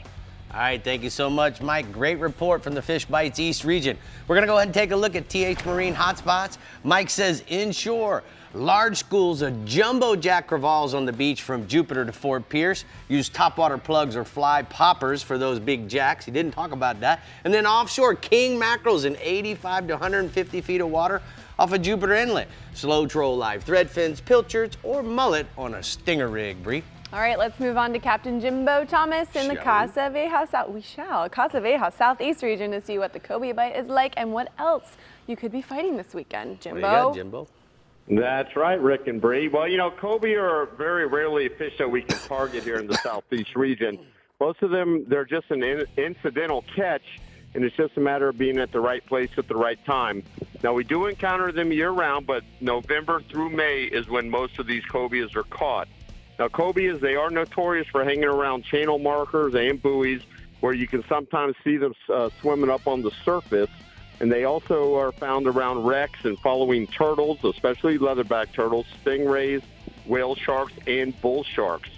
All right, thank you so much, Mike. Great report from the Fish Bites East region. We're going to go ahead and take a look at TH Marine hotspots. Mike says inshore, large schools of jumbo jack crevalles on the beach from Jupiter to Fort Pierce. Use topwater plugs or fly poppers for those big jacks. He didn't talk about that. And then offshore, king mackerels in 85 to 150 feet of water off of Jupiter Inlet. Slow troll live thread fins, pilchards, or mullet on a stinger rig, Brie. All right, let's move on to Captain Jimbo Thomas in the Casa Vieja Southeast region to see what the cobia bite is like and what else you could be fighting this weekend. Jimbo? What do you got, Jimbo? That's right, Rick and Bree. Well, cobia are very rarely a fish that we can target here in the Southeast region. Most of them, they're just an incidental catch, and it's just a matter of being at the right place at the right time. Now, we do encounter them year-round, but November through May is when most of these cobias are caught. Now, cobias, they are notorious for hanging around channel markers and buoys where you can sometimes see them swimming up on the surface. And they also are found around wrecks and following turtles, especially leatherback turtles, stingrays, whale sharks, and bull sharks.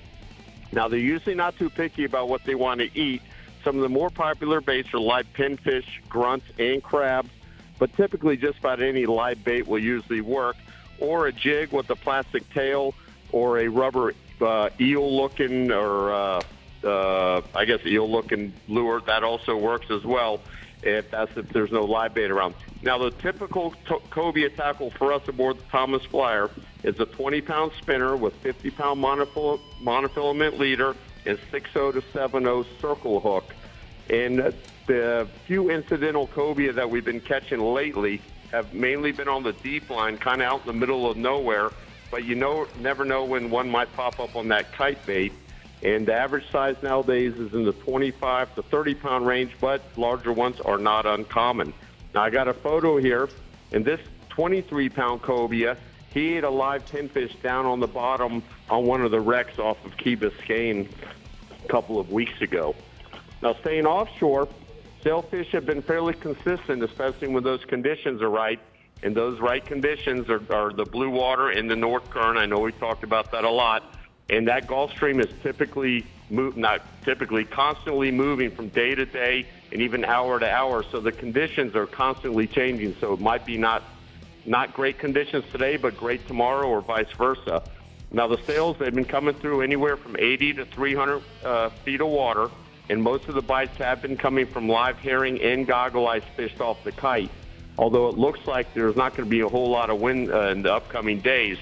Now, they're usually not too picky about what they want to eat. Some of the more popular baits are live pinfish, grunts, and crabs, but typically just about any live bait will usually work, or a jig with a plastic tail, or a rubber eel-looking or I guess eel-looking lure. That also works as well if there's no live bait around. Now, the typical cobia tackle for us aboard the Thomas Flyer is a 20-pound spinner with 50-pound monofilament leader and 6.0 to 7.0 circle hook. And the few incidental cobia that we've been catching lately have mainly been on the deep line, kind of out in the middle of nowhere, but you never know when one might pop up on that kite bait. And the average size nowadays is in the 25 to 30-pound range, but larger ones are not uncommon. Now, I got a photo here, and this 23-pound cobia, he ate a live pinfish down on the bottom on one of the wrecks off of Key Biscayne a couple of weeks ago. Now, staying offshore, sailfish have been fairly consistent, especially when those conditions are right. And those right conditions are the blue water and the North Current. I know we talked about that a lot. And that Gulf Stream is constantly moving from day to day and even hour to hour. So the conditions are constantly changing. So it might be not great conditions today, but great tomorrow, or vice versa. Now, the sails, they've been coming through anywhere from 80 to 300 feet of water. And most of the bites have been coming from live herring and goggle eyes fished off the kite. Although it looks like there's not going to be a whole lot of wind in the upcoming days.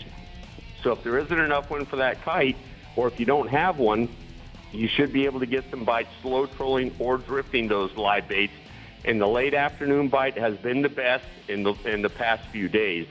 So if there isn't enough wind for that kite, or if you don't have one, you should be able to get some bites slow trolling or drifting those live baits. And the late afternoon bite has been the best in the past few days.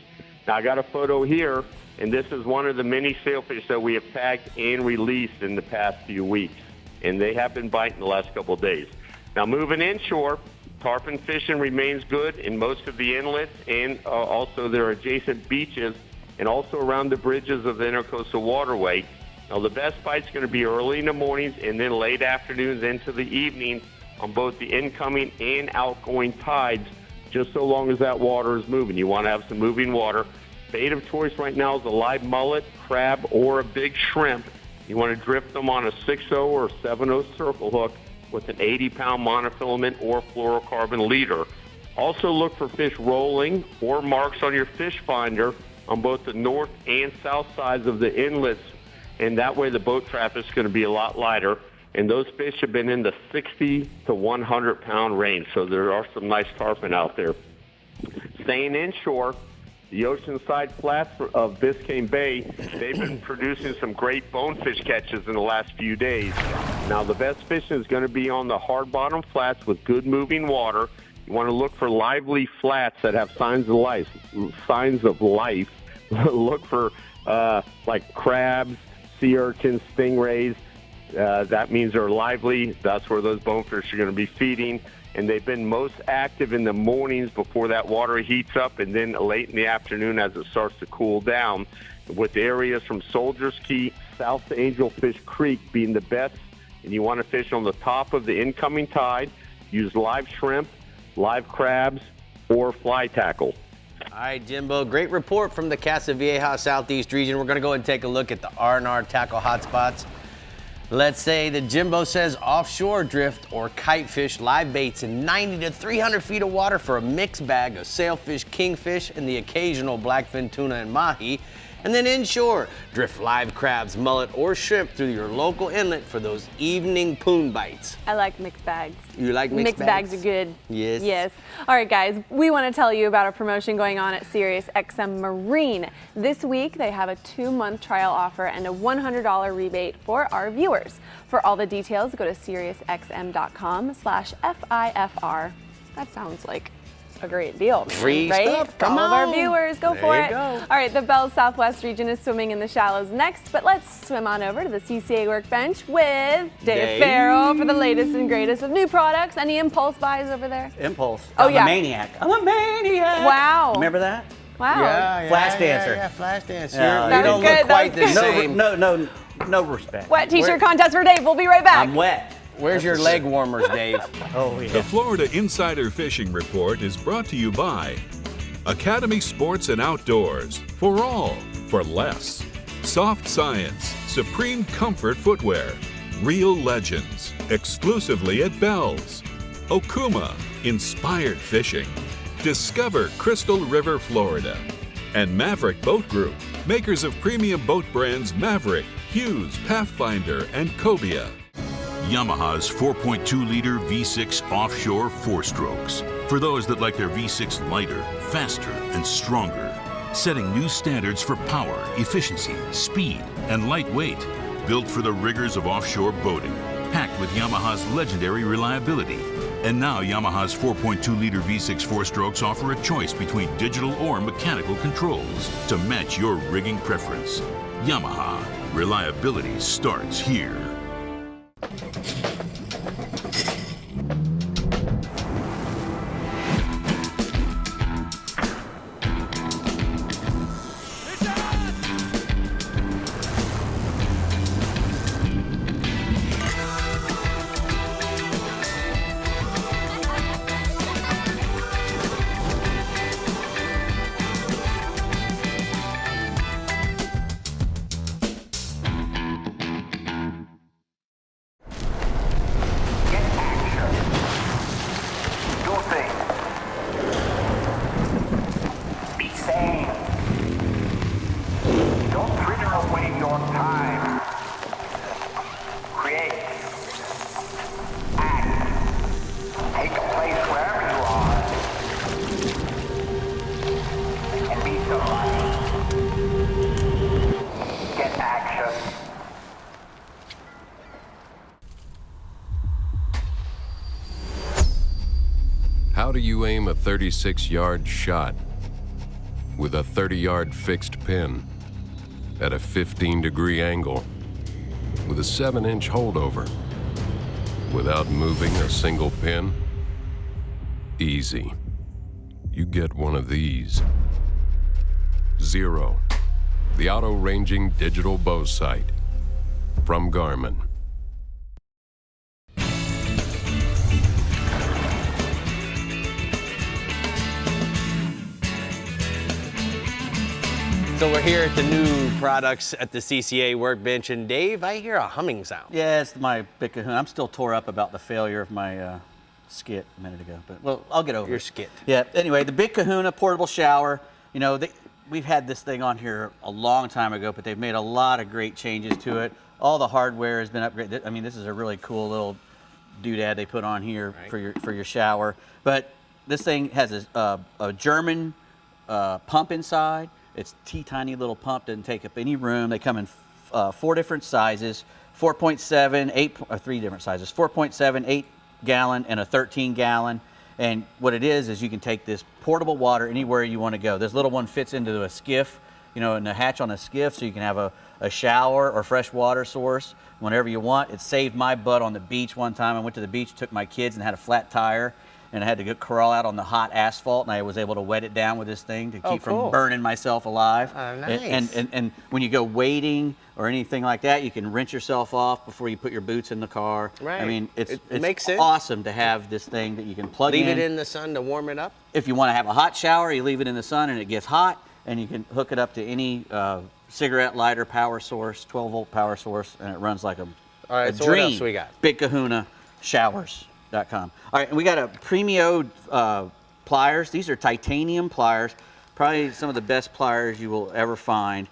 Now, I got a photo here, and this is one of the many sailfish that we have tagged and released in the past few weeks. And they have been biting the last couple of days. Now, moving inshore, tarpon fishing remains good in most of the inlets and also their adjacent beaches, and also around the bridges of the Intercoastal Waterway. Now, the best bite's going to be early in the mornings and then late afternoons into the evening on both the incoming and outgoing tides, just so long as that water is moving. You want to have some moving water. Bait of choice right now is a live mullet, crab, or a big shrimp. You want to drift them on a 6.0 or 7.0 circle hook with an 80-pound monofilament or fluorocarbon leader. Also look for fish rolling or marks on your fish finder on both the north and south sides of the inlets, and that way the boat traffic is going to be a lot lighter. And those fish have been in the 60 to 100-pound range, so there are some nice tarpon out there. Staying inshore, the oceanside flats of Biscayne Bay, they've been producing some great bonefish catches in the last few days. Now, the best fishing is going to be on the hard-bottom flats with good moving water. You want to look for lively flats that have signs of life. Look for like crabs, sea urchins, stingrays. That means they're lively. That's where those bonefish are going to be feeding. And they've been most active in the mornings before that water heats up, and then late in the afternoon as it starts to cool down, with areas from Soldier's Key south to Angelfish Creek being the best. And you want to fish on the top of the incoming tide. Use live shrimp, live crabs, or fly tackle. All right, Jimbo, great report from the Casa Vieja Southeast region. We're going to go and take a look at the R&R tackle hotspots. Let's say that Jimbo says offshore drift or kite fish live baits in 90 to 300 feet of water for a mixed bag of sailfish, kingfish, and the occasional blackfin tuna and mahi. And then inshore, drift live crabs, mullet, or shrimp through your local inlet for those evening poon bites. I like mixed bags. You like mixed bags? Mixed bags are good. Yes. Yes. All right, guys, we want to tell you about a promotion going on at SiriusXM Marine. This week, they have a 2-month trial offer and a $100 rebate for our viewers. For all the details, go to SiriusXM.com/FIFR. That sounds like a great deal, man, Free right? stuff. For all of our on. viewers, go There for you it. go. All right, the Bell's Southwest region is swimming in the shallows next, but let's swim on over to the CCA workbench with Dave Ferrell for the latest and greatest of new products. Any impulse buys over there? Impulse. Oh, I'm yeah. a maniac. I'm a maniac. Wow. Remember that? Wow. Yeah, Flash dancer. Yeah, flash dancer. Yeah, You that don't was good, look quite the that was same. No respect. Wet t-shirt contest for Dave. We'll be right back. I'm wet. Where's your leg warmers, Dave? Oh, yeah. The Florida Insider Fishing Report is brought to you by Academy Sports and Outdoors. For all, for less. Soft Science, Supreme Comfort Footwear. Real Legends, exclusively at Bell's. Okuma, Inspired Fishing. Discover Crystal River, Florida. And Maverick Boat Group, makers of premium boat brands Maverick, Hughes, Pathfinder, and Cobia. Yamaha's 4.2-liter V6 offshore 4-strokes. For those that like their V6 lighter, faster, and stronger. Setting new standards for power, efficiency, speed, and lightweight. Built for the rigors of offshore boating. Packed with Yamaha's legendary reliability. And now Yamaha's 4.2-liter V6 4-strokes offer a choice between digital or mechanical controls to match your rigging preference. Yamaha. Reliability starts here. How do you aim a 36-yard shot with a 30-yard fixed pin at a 15-degree angle with a 7-inch holdover without moving a single pin? Easy. You get one of these. Zero, the auto-ranging digital bow sight from Garmin. So we're here at the new products at the CCA workbench, and Dave, I hear a humming sound. Yeah, it's my big kahuna. I'm still tore up about the failure of my skit a minute ago, but well, I'll get over Your it. skit. Yeah, anyway, the big kahuna portable shower, you know, we've had this thing on here a long time ago, but they've made a lot of great changes to it. All the hardware has been upgraded. I mean, this is a really cool little doodad they put on here for your shower. But this thing has a German pump inside. It's a tiny little pump, doesn't take up any room. They come in 4 different sizes, 4.7, 8, or 3 different sizes, 4.7, 8 gallon, and a 13 gallon. And what it is you can take this portable water anywhere you want to go. This little one fits into a skiff, you know, in the hatch on a skiff, so you can have a shower or fresh water source whenever you want. It saved my butt on the beach one time. I went to the beach, took my kids, and had a flat tire. And I had to go crawl out on the hot asphalt, and I was able to wet it down with this thing to keep from burning myself alive. Oh, nice. And when you go wading or anything like that, you can rinse yourself off before you put your boots in the car. Right. I mean, it's makes sense. awesome to have this thing that you can plug in. Leave it in the sun to warm it up? If you want to have a hot shower, you leave it in the sun and it gets hot, and you can hook it up to any cigarette lighter power source, 12-volt power source, and it runs like a so dream. what else we got? Big Kahuna Showers. All right, and we got a Premio pliers. These are titanium pliers, probably some of the best pliers you will ever find.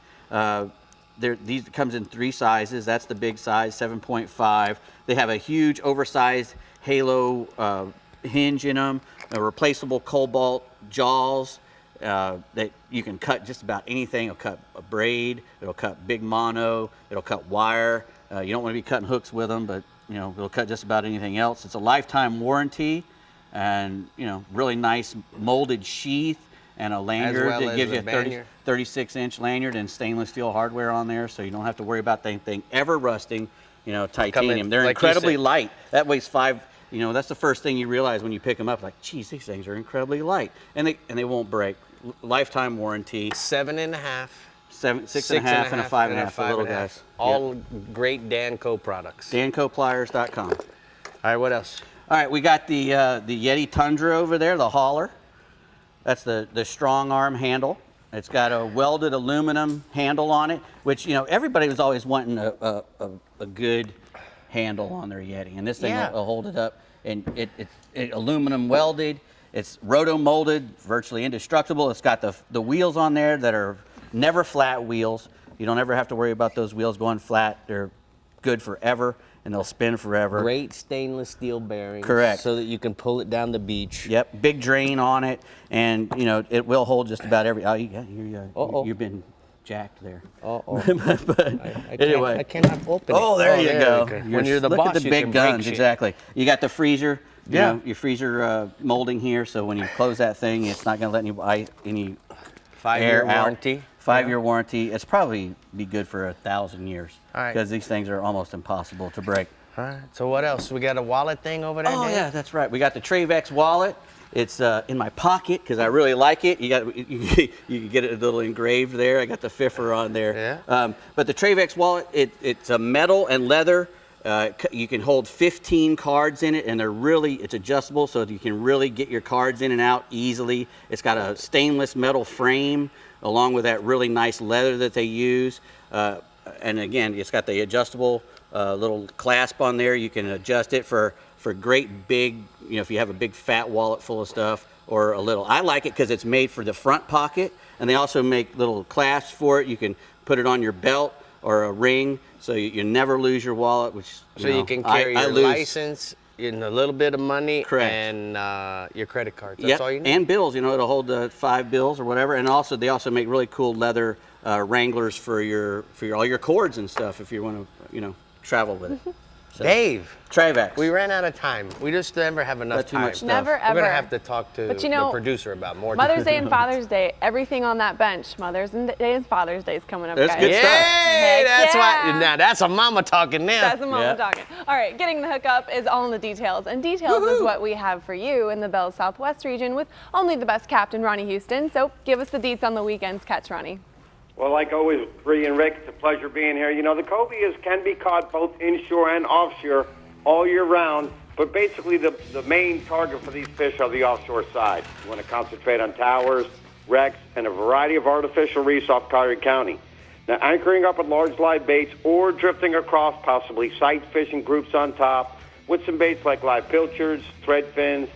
These comes in 3 sizes. That's the big size, 7.5. They have a huge oversized halo hinge in them, a replaceable cobalt jaws that you can cut just about anything. It'll cut a braid, it'll cut big mono, it'll cut wire. You don't want to be cutting hooks with them, but you know, it'll cut just about anything else. It's a lifetime warranty, and you know, really nice molded sheath and a lanyard that gives you a 36-inch lanyard and stainless steel hardware on there, so you don't have to worry about anything ever rusting. You know, titanium. They're incredibly light. That weighs 5. You know, that's the first thing you realize when you pick them up. Like, geez, these things are incredibly light, and they won't break. Lifetime warranty. 7.5. 6.5 and a 5.5 for little guys. All great Danco products. DancoPliers.com. All right, what else? All right, we got the Yeti Tundra over there, the hauler. That's the strong arm handle. It's got a welded aluminum handle on it, which, you know, everybody was always wanting a good handle on their Yeti, and this thing will hold it up. And it's aluminum welded. It's roto molded, virtually indestructible. It's got the wheels on there that are never flat wheels. You don't ever have to worry about those wheels going flat. They're good forever, and they'll spin forever. Great stainless steel bearings. Correct. So that you can pull it down the beach. Yep, big drain on it, and you know it will hold just about every. Oh, you've been jacked there. Anyway, I cannot open it. Oh, there you go. When you're the look boss, at the you big can guns. break shit. Exactly. You got the freezer. You Yeah. know, your freezer molding here, so when you close that thing, it's not going to let any 5-year air out. warranty. 5-year warranty. It's probably be good for 1,000 years. All right. Because these things are almost impossible to break. All right. So what else? We got a wallet thing over there. Oh Dave? yeah, that's right. We got the Travex wallet. It's in my pocket because I really like it. You can get it a little engraved there. I got the Fiffer on there. Yeah. But the Travex wallet, it's a metal and leather. You can hold 15 cards in it, and it's adjustable, so you can really get your cards in and out easily. It's got a stainless metal frame along with that really nice leather that they use. And again, it's got the adjustable little clasp on there. You can adjust it for great big, you know, if you have a big fat wallet full of stuff or a little. I like it because it's made for the front pocket, and they also make little clasps for it. You can put it on your belt or a ring, so you never lose your wallet. Which you can carry your license, and a little bit of money, and your credit cards. That's all you need. And bills. You know, it'll hold 5 bills or whatever. And also, they also make really cool leather wranglers for all your cords and stuff if you want to, you know, travel with it. So, Dave. Travex. We ran out of time. We just never have enough Got too time. much stuff. Never, We're ever. going to have to talk to But you know, the producer about more. Mother's Day and Father's Day, everything on that bench. Mother's Day and Father's Day is coming up, That's guys. good stuff. Hey, that's yeah. why. Now that's a mama talking now. That's a mama talking. All right, getting the hookup is all in the details, and details is what we have for you in the Bell Southwest region with only the best captain, Ronnie Houston. So give us the deets on the weekend's catch, Ronnie. Well, like always, Bree and Rick, it's a pleasure being here. You know, the cobias can be caught both inshore and offshore all year round, but basically the main target for these fish are the offshore side. You want to concentrate on towers, wrecks, and a variety of artificial reefs off Collier County. Now, anchoring up with large live baits or drifting across, possibly sight fishing groups on top, with some baits like live pilchards, thread fins,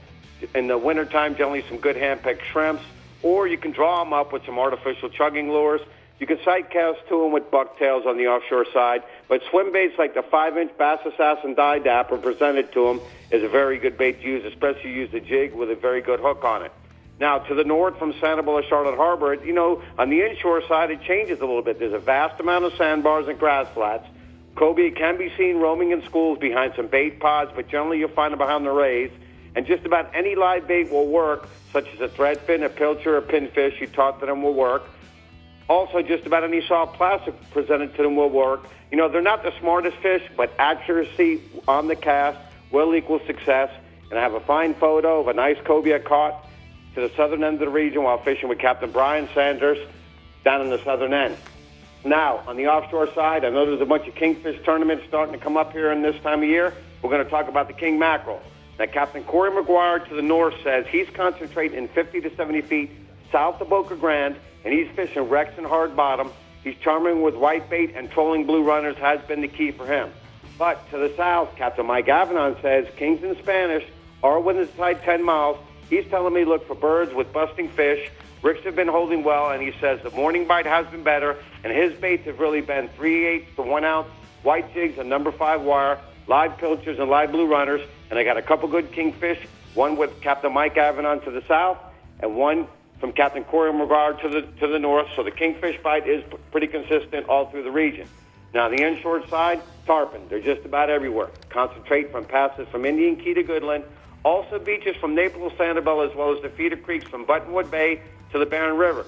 in the wintertime, generally some good hand-picked shrimps, or you can draw them up with some artificial chugging lures. You can sight cast to them with bucktails on the offshore side, but swim baits like the 5-inch Bass Assassin Die Dapper presented to them is a very good bait to use, especially use the jig with a very good hook on it. Now, to the north from Sanibel to Charlotte Harbor, you know, on the inshore side, it changes a little bit. There's a vast amount of sandbars and grass flats. Cobia can be seen roaming in schools behind some bait pods, but generally you'll find them behind the rays. And just about any live bait will work, such as a threadfin, a pilcher, a pinfish you taught to them will work. Also, just about any soft plastic presented to them will work. You know, they're not the smartest fish, but accuracy on the cast will equal success. And I have a fine photo of a nice cobia caught to the southern end of the region while fishing with Captain Brian Sanders down in the southern end. Now, on the offshore side, I know there's a bunch of kingfish tournaments starting to come up here in this time of year. We're going to talk about the king mackerel. Now, Captain Corey McGuire to the north says he's concentrating in 50 to 70 feet south of Boca Grande, and he's fishing wrecks and hard bottom. He's charming with white bait, and trolling blue runners has been the key for him. But to the south, Captain Mike Avanon says kings in Spanish are within the tide 10 miles. He's telling me look for birds with busting fish. Ricks have been holding well, and he says the morning bite has been better, and his baits have really been 3/8 to 1 ounce white jigs and number 5 wire, live pilchers and live blue runners, and I got a couple good kingfish, one with Captain Mike Avanon to the south, and one from Captain Corey McGuire to the north, so the kingfish bite is pretty consistent all through the region. Now, the inshore side, tarpon. They're just about everywhere. Concentrate from passes from Indian Key to Goodland. Also beaches from Naples, Sanibel, as well as the feeder creeks from Buttonwood Bay to the Barron River.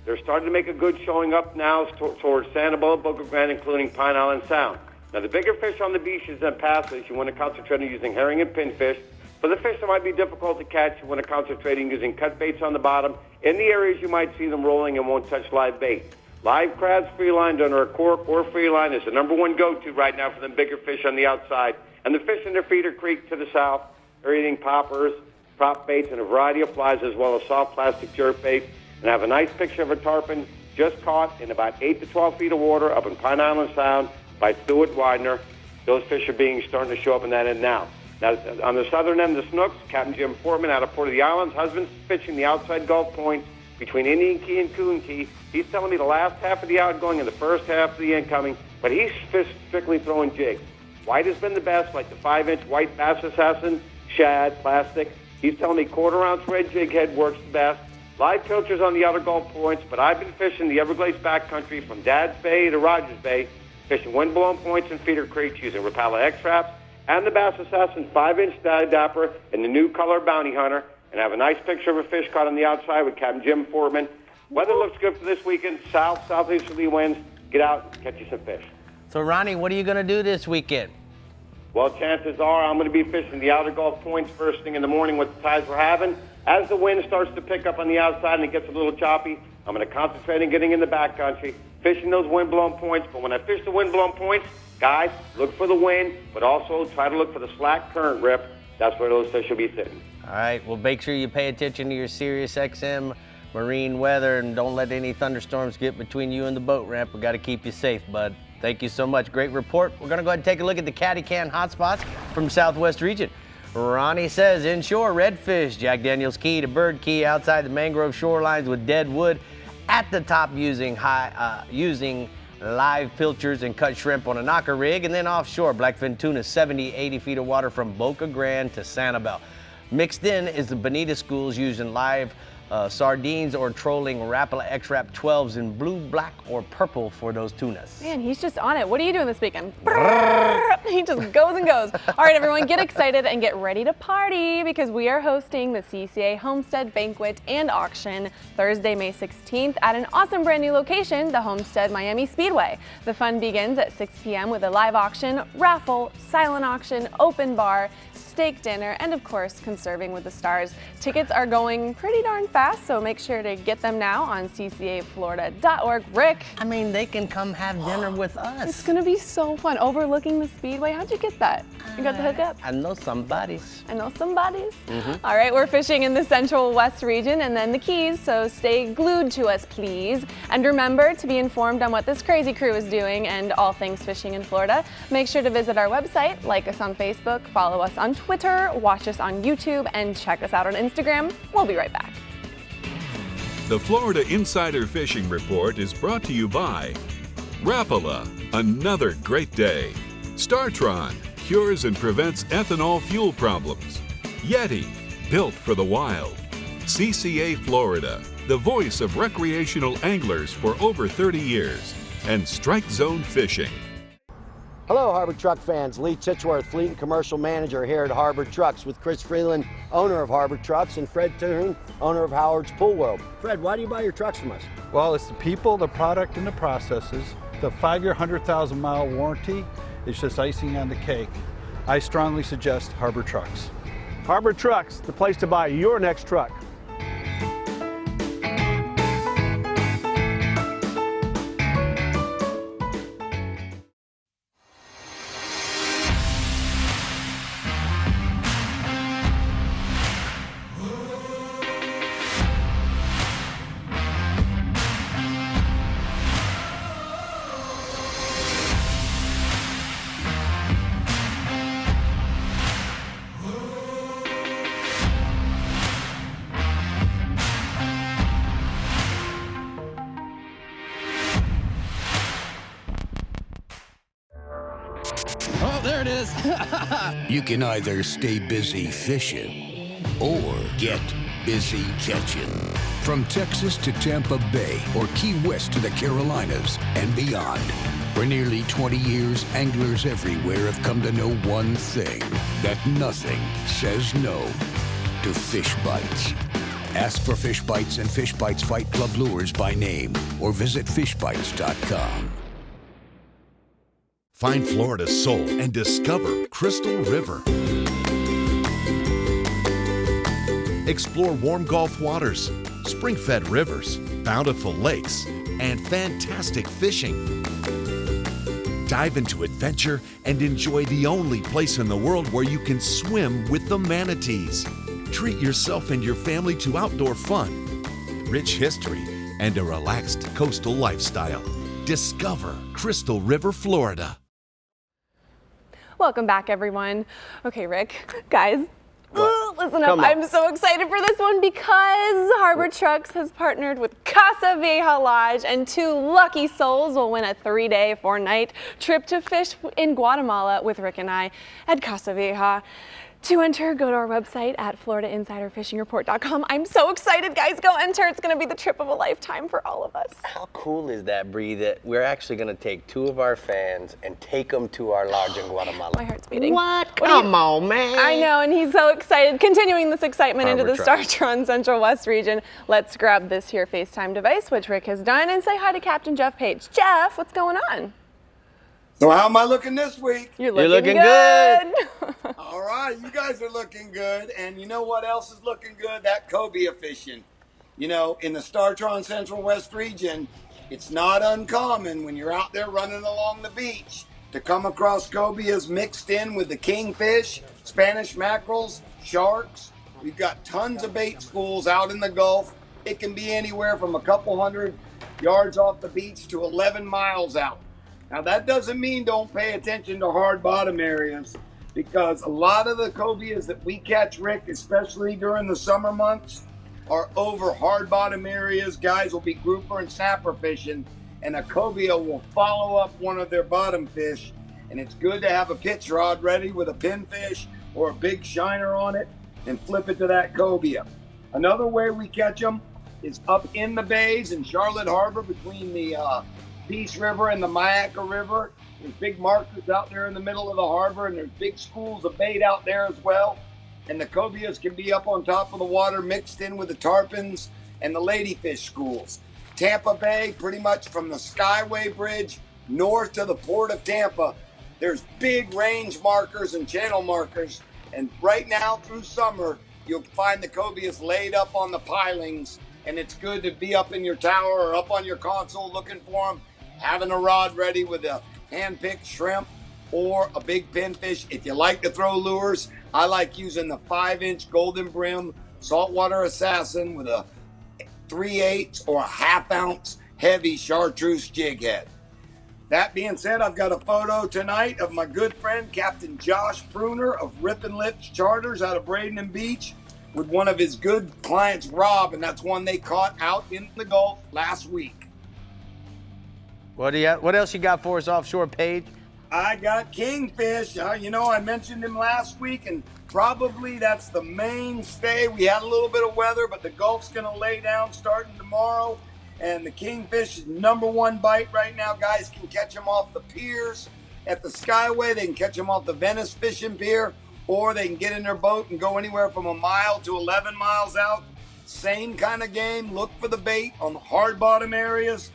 They're starting to make a good showing up now towards Sanibel, Boca Grande, including Pine Island Sound. Now, the bigger fish on the beaches and passes, you want to concentrate on using herring and pinfish. For the fish that might be difficult to catch, you want to concentrate on using cut baits on the bottom. In the areas you might see them rolling and won't touch live bait. Live crabs free-lined under a cork or free line is the number one go-to right now for them bigger fish on the outside. And the fish in their feeder creek to the south are eating poppers, prop baits, and a variety of flies, as well as soft plastic jerk bait. And I have a nice picture of a tarpon just caught in about 8 to 12 feet of water up in Pine Island Sound by Stuart Widener. Those fish are starting to show up in that end now. Now, on the southern end of the Snooks, Captain Jim Portman out of Port of the Islands, husband's fishing the outside Gulf points between Indian Key and Coon Key. He's telling me the last half of the outgoing and the first half of the incoming, but he's strictly throwing jigs. White has been the best, like the 5-inch white bass assassin, shad, plastic. He's telling me quarter-ounce red jig head works the best. Live pilchers on the outer Gulf points, but I've been fishing the Everglades backcountry from Dad's Bay to Rogers Bay, fishing wind-blown points and feeder creeks using Rapala X-Traps and the Bass Assassin 5-inch dapper and the new color Bounty Hunter. And I have a nice picture of a fish caught on the outside with Captain Jim Foreman. Weather looks good for this weekend. Southeasterly winds. Get out, catch you some fish. So, Ronnie, what are you going to do this weekend? Well, chances are I'm going to be fishing the outer Gulf points first thing in the morning with the tides we're having. As the wind starts to pick up on the outside and it gets a little choppy, I'm going to concentrate on getting in the backcountry, fishing those wind-blown points. But when I fish the wind-blown points, guys, look for the wind, but also try to look for the slack current rip. That's where those fish will be sitting. All right, well, make sure you pay attention to your Sirius XM marine weather and don't let any thunderstorms get between you and the boat ramp. We got to keep you safe, bud. Thank you so much. Great report. We're going to go ahead and take a look at the Caddy Can hotspots from Southwest Region. Ronnie says inshore redfish, Jack Daniels Key to Bird Key outside the mangrove shorelines with dead wood. At the top using live pilchers and cut shrimp on a knocker rig, and then offshore blackfin tuna 70, 80 feet of water from Boca Grande to Sanibel. Mixed in is the bonita schools using live sardines or trolling Rapala X-Rap 12s in blue, black, or purple for those tunas. Man, he's just on it. What are you doing this weekend? He just goes and goes. All right, everyone, get excited and get ready to party because we are hosting the CCA Homestead Banquet and Auction Thursday, May 16th at an awesome brand new location, the Homestead Miami Speedway. The fun begins at 6 p.m. with a live auction, raffle, silent auction, open bar, steak dinner, and of course, conserving with the stars. Tickets are going pretty darn fast, so make sure to get them now on ccaflorida.org. Rick. I mean, they can come have dinner with us. It's gonna be so fun. Overlooking the Speedway. How'd you get that? You got the hookup? I know somebody's. I know somebody's. All right, we're fishing in the Central West region and then the Keys, so stay glued to us, please. And remember to be informed on what this crazy crew is doing and all things fishing in Florida. Make sure to visit our website, like us on Facebook, follow us on Twitter, watch us on YouTube, and check us out on Instagram. We'll be right back. The Florida Insider Fishing Report is brought to you by Rapala, another great day. Startron, cures and prevents ethanol fuel problems. Yeti, built for the wild. CCA Florida, the voice of recreational anglers for over 30 years. And Strike Zone Fishing. Hello, Harbor Truck fans. Lee Titchworth, Fleet and Commercial Manager here at Harbor Trucks with Chris Freeland, owner of Harbor Trucks, and Fred Toon, owner of Howard's Pool World. Fred, why do you buy your trucks from us? Well, it's the people, the product, and the processes. The 5-year, 100,000-mile warranty is just icing on the cake. I strongly suggest Harbor Trucks. Harbor Trucks, the place to buy your next truck. Oh, there it is. You can either stay busy fishing or get busy catching. From Texas to Tampa Bay or Key West to the Carolinas and beyond. For nearly 20 years, anglers everywhere have come to know one thing, that nothing says no to fish bites. Ask for Fish Bites and Fish Bites Fight Club lures by name or visit fishbites.com. Find Florida's soul and discover Crystal River. Explore warm Gulf waters, spring-fed rivers, bountiful lakes, and fantastic fishing. Dive into adventure and enjoy the only place in the world where you can swim with the manatees. Treat yourself and your family to outdoor fun, rich history, and a relaxed coastal lifestyle. Discover Crystal River, Florida. Welcome back, everyone. Okay, Rick, guys, listen up. Come on. I'm so excited for this one because Harbor Trucks has partnered with Casa Vieja Lodge, and 2 lucky souls will win a 3-day, 4-night trip to fish in Guatemala with Rick and I at Casa Vieja. To enter, go to our website at FloridaInsiderFishingReport.com. I'm so excited, guys. Go enter. It's going to be the trip of a lifetime for all of us. How cool is that, Brie, that we're actually going to take 2 of our fans and take them to our lodge in Guatemala? My heart's beating. What? Come on, man. I know, and he's so excited. Continuing this excitement into the Harbor StarTron Central West region, let's grab this here FaceTime device, which Rick has done, and say hi to Captain Jeff Page. Jeff, what's going on? So how am I looking this week? You're looking good. All right, you guys are looking good. And you know what else is looking good? That cobia fishing. You know, in the StarTron Central West region, it's not uncommon when you're out there running along the beach to come across cobias mixed in with the kingfish, Spanish mackerels, sharks. We've got tons of bait schools out in the Gulf. It can be anywhere from a couple hundred yards off the beach to 11 miles out. Now, that doesn't mean don't pay attention to hard bottom areas, because a lot of the cobias that we catch, Rick, especially during the summer months, are over hard bottom areas. Guys will be grouper and snapper fishing, and a cobia will follow up one of their bottom fish, and it's good to have a pitch rod ready with a pinfish or a big shiner on it and flip it to that cobia. Another way we catch them is up in the bays in Charlotte Harbor between the Peace River and the Mayaca River. There's big markers out there in the middle of the harbor, and there's big schools of bait out there as well. And the cobias can be up on top of the water mixed in with the tarpons and the ladyfish schools. Tampa Bay, pretty much from the Skyway Bridge north to the port of Tampa, there's big range markers and channel markers. And right now through summer, you'll find the cobias laid up on the pilings, and it's good to be up in your tower or up on your console looking for them, having a rod ready with a hand-picked shrimp or a big pinfish. If you like to throw lures, I like using the 5-inch golden brim saltwater assassin with a 3/8 or a 1/2 ounce heavy chartreuse jig head. That being said, I've got a photo tonight of my good friend Captain Josh Pruner of Rippin' Lips Charters out of Braden Beach with one of his good clients, Rob, and that's one they caught out in the Gulf last week. What else you got for us offshore, Paige? I got kingfish. You know, I mentioned him last week, and probably that's the mainstay. We had a little bit of weather, but the Gulf's going to lay down starting tomorrow, and the kingfish is #1 bite right now. Guys can catch them off the piers at the Skyway. They can catch them off the Venice Fishing Pier, or they can get in their boat and go anywhere from a mile to 11 miles out. Same kind of game. Look for the bait on the hard bottom areas.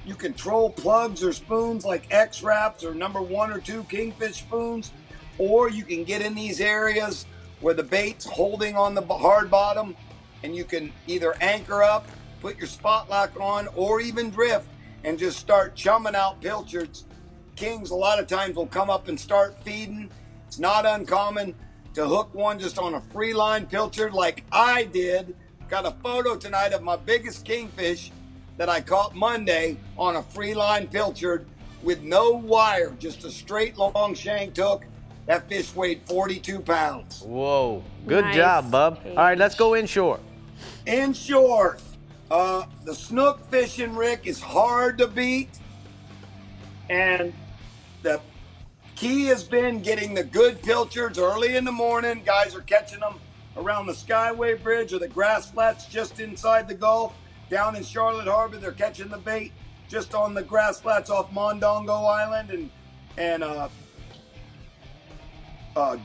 You can troll plugs or spoons like X-Wraps or #1 or 2 kingfish spoons, or you can get in these areas where the bait's holding on the hard bottom, and you can either anchor up, put your spot lock on, or even drift and just start chumming out pilchards. Kings a lot of times will come up and start feeding. It's not uncommon to hook one just on a free line pilchard like I did. Got a photo tonight of my biggest kingfish that I caught Monday on a free line pilchard with no wire, just a straight long shanked hook. That fish weighed 42 pounds. Whoa, good job, bub. All right, let's go inshore. Inshore, the snook fishing, Rick, is hard to beat. And the key has been getting the good pilchards early in the morning. Guys are catching them around the Skyway Bridge or the grass flats just inside the Gulf. Down in Charlotte Harbor, they're catching the bait just on the grass flats off Mondongo Island and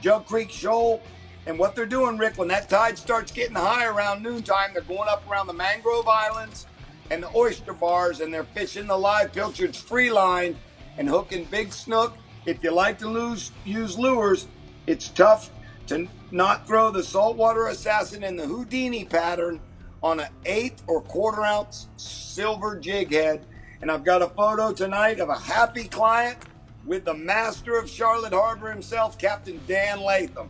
Jug Creek Shoal. And what they're doing, Rick, when that tide starts getting high around noontime, they're going up around the mangrove islands and the oyster bars, and they're fishing the live pilchards free line and hooking big snook. If you like to use lures, it's tough to not throw the saltwater assassin in the Houdini pattern on an 1/8 or 1/4 ounce silver jig head. And I've got a photo tonight of a happy client with the master of Charlotte Harbor himself, Captain Dan Latham.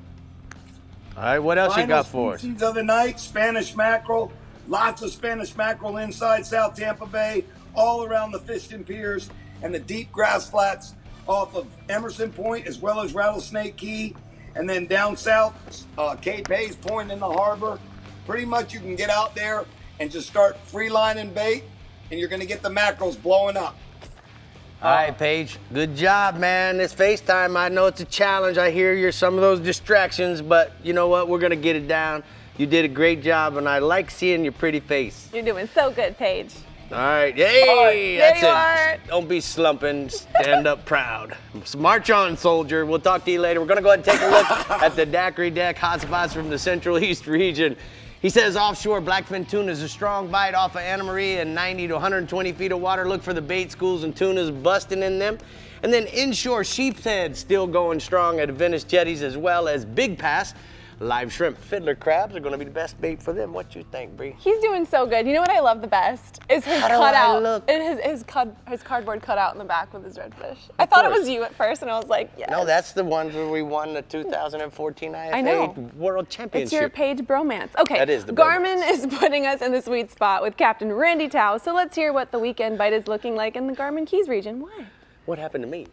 All right, what else you got for us? Species of the night, Spanish mackerel. Lots of Spanish mackerel inside South Tampa Bay, all around the fishing piers and the deep grass flats off of Emerson Point as well as Rattlesnake Key. And then down south, Cape Hayes Point in the harbor. Pretty much you can get out there and just start free lining bait, and you're going to get the mackerels blowing up. All right, Paige. Good job, man. This FaceTime, I know it's a challenge. I hear you're some of those distractions, but you know what? We're going to get it down. You did a great job, and I like seeing your pretty face. You're doing so good, Paige. All right. Hey, there that's you it. are. Don't be slumping. Stand up proud. March on, soldier. We'll talk to you later. We're going to go ahead and take a look at the daiquiri deck hotspots from the Central East region. He says offshore blackfin tuna is a strong bite off of Anna Maria and 90 to 120 feet of water. Look for the bait schools and tunas busting in them. And then inshore sheep's head still going strong at Venice jetties as well as Big Pass. Live shrimp fiddler crabs are going to be the best bait for them. What you think, Bree? He's doing so good. You know what I love the best is his How do I cutout, look? his cardboard cutout in the back with his redfish. I thought it was you at first, and I was like, yes. No, that's the one where we won the 2014 IFA I know. World Championship. It's your Paige bromance. Okay, That is the Garmin is putting us in the sweet spot with Captain Randy Tao. So let's hear what the weekend bite is looking like in the Garmin Keys region. Why? What happened to me?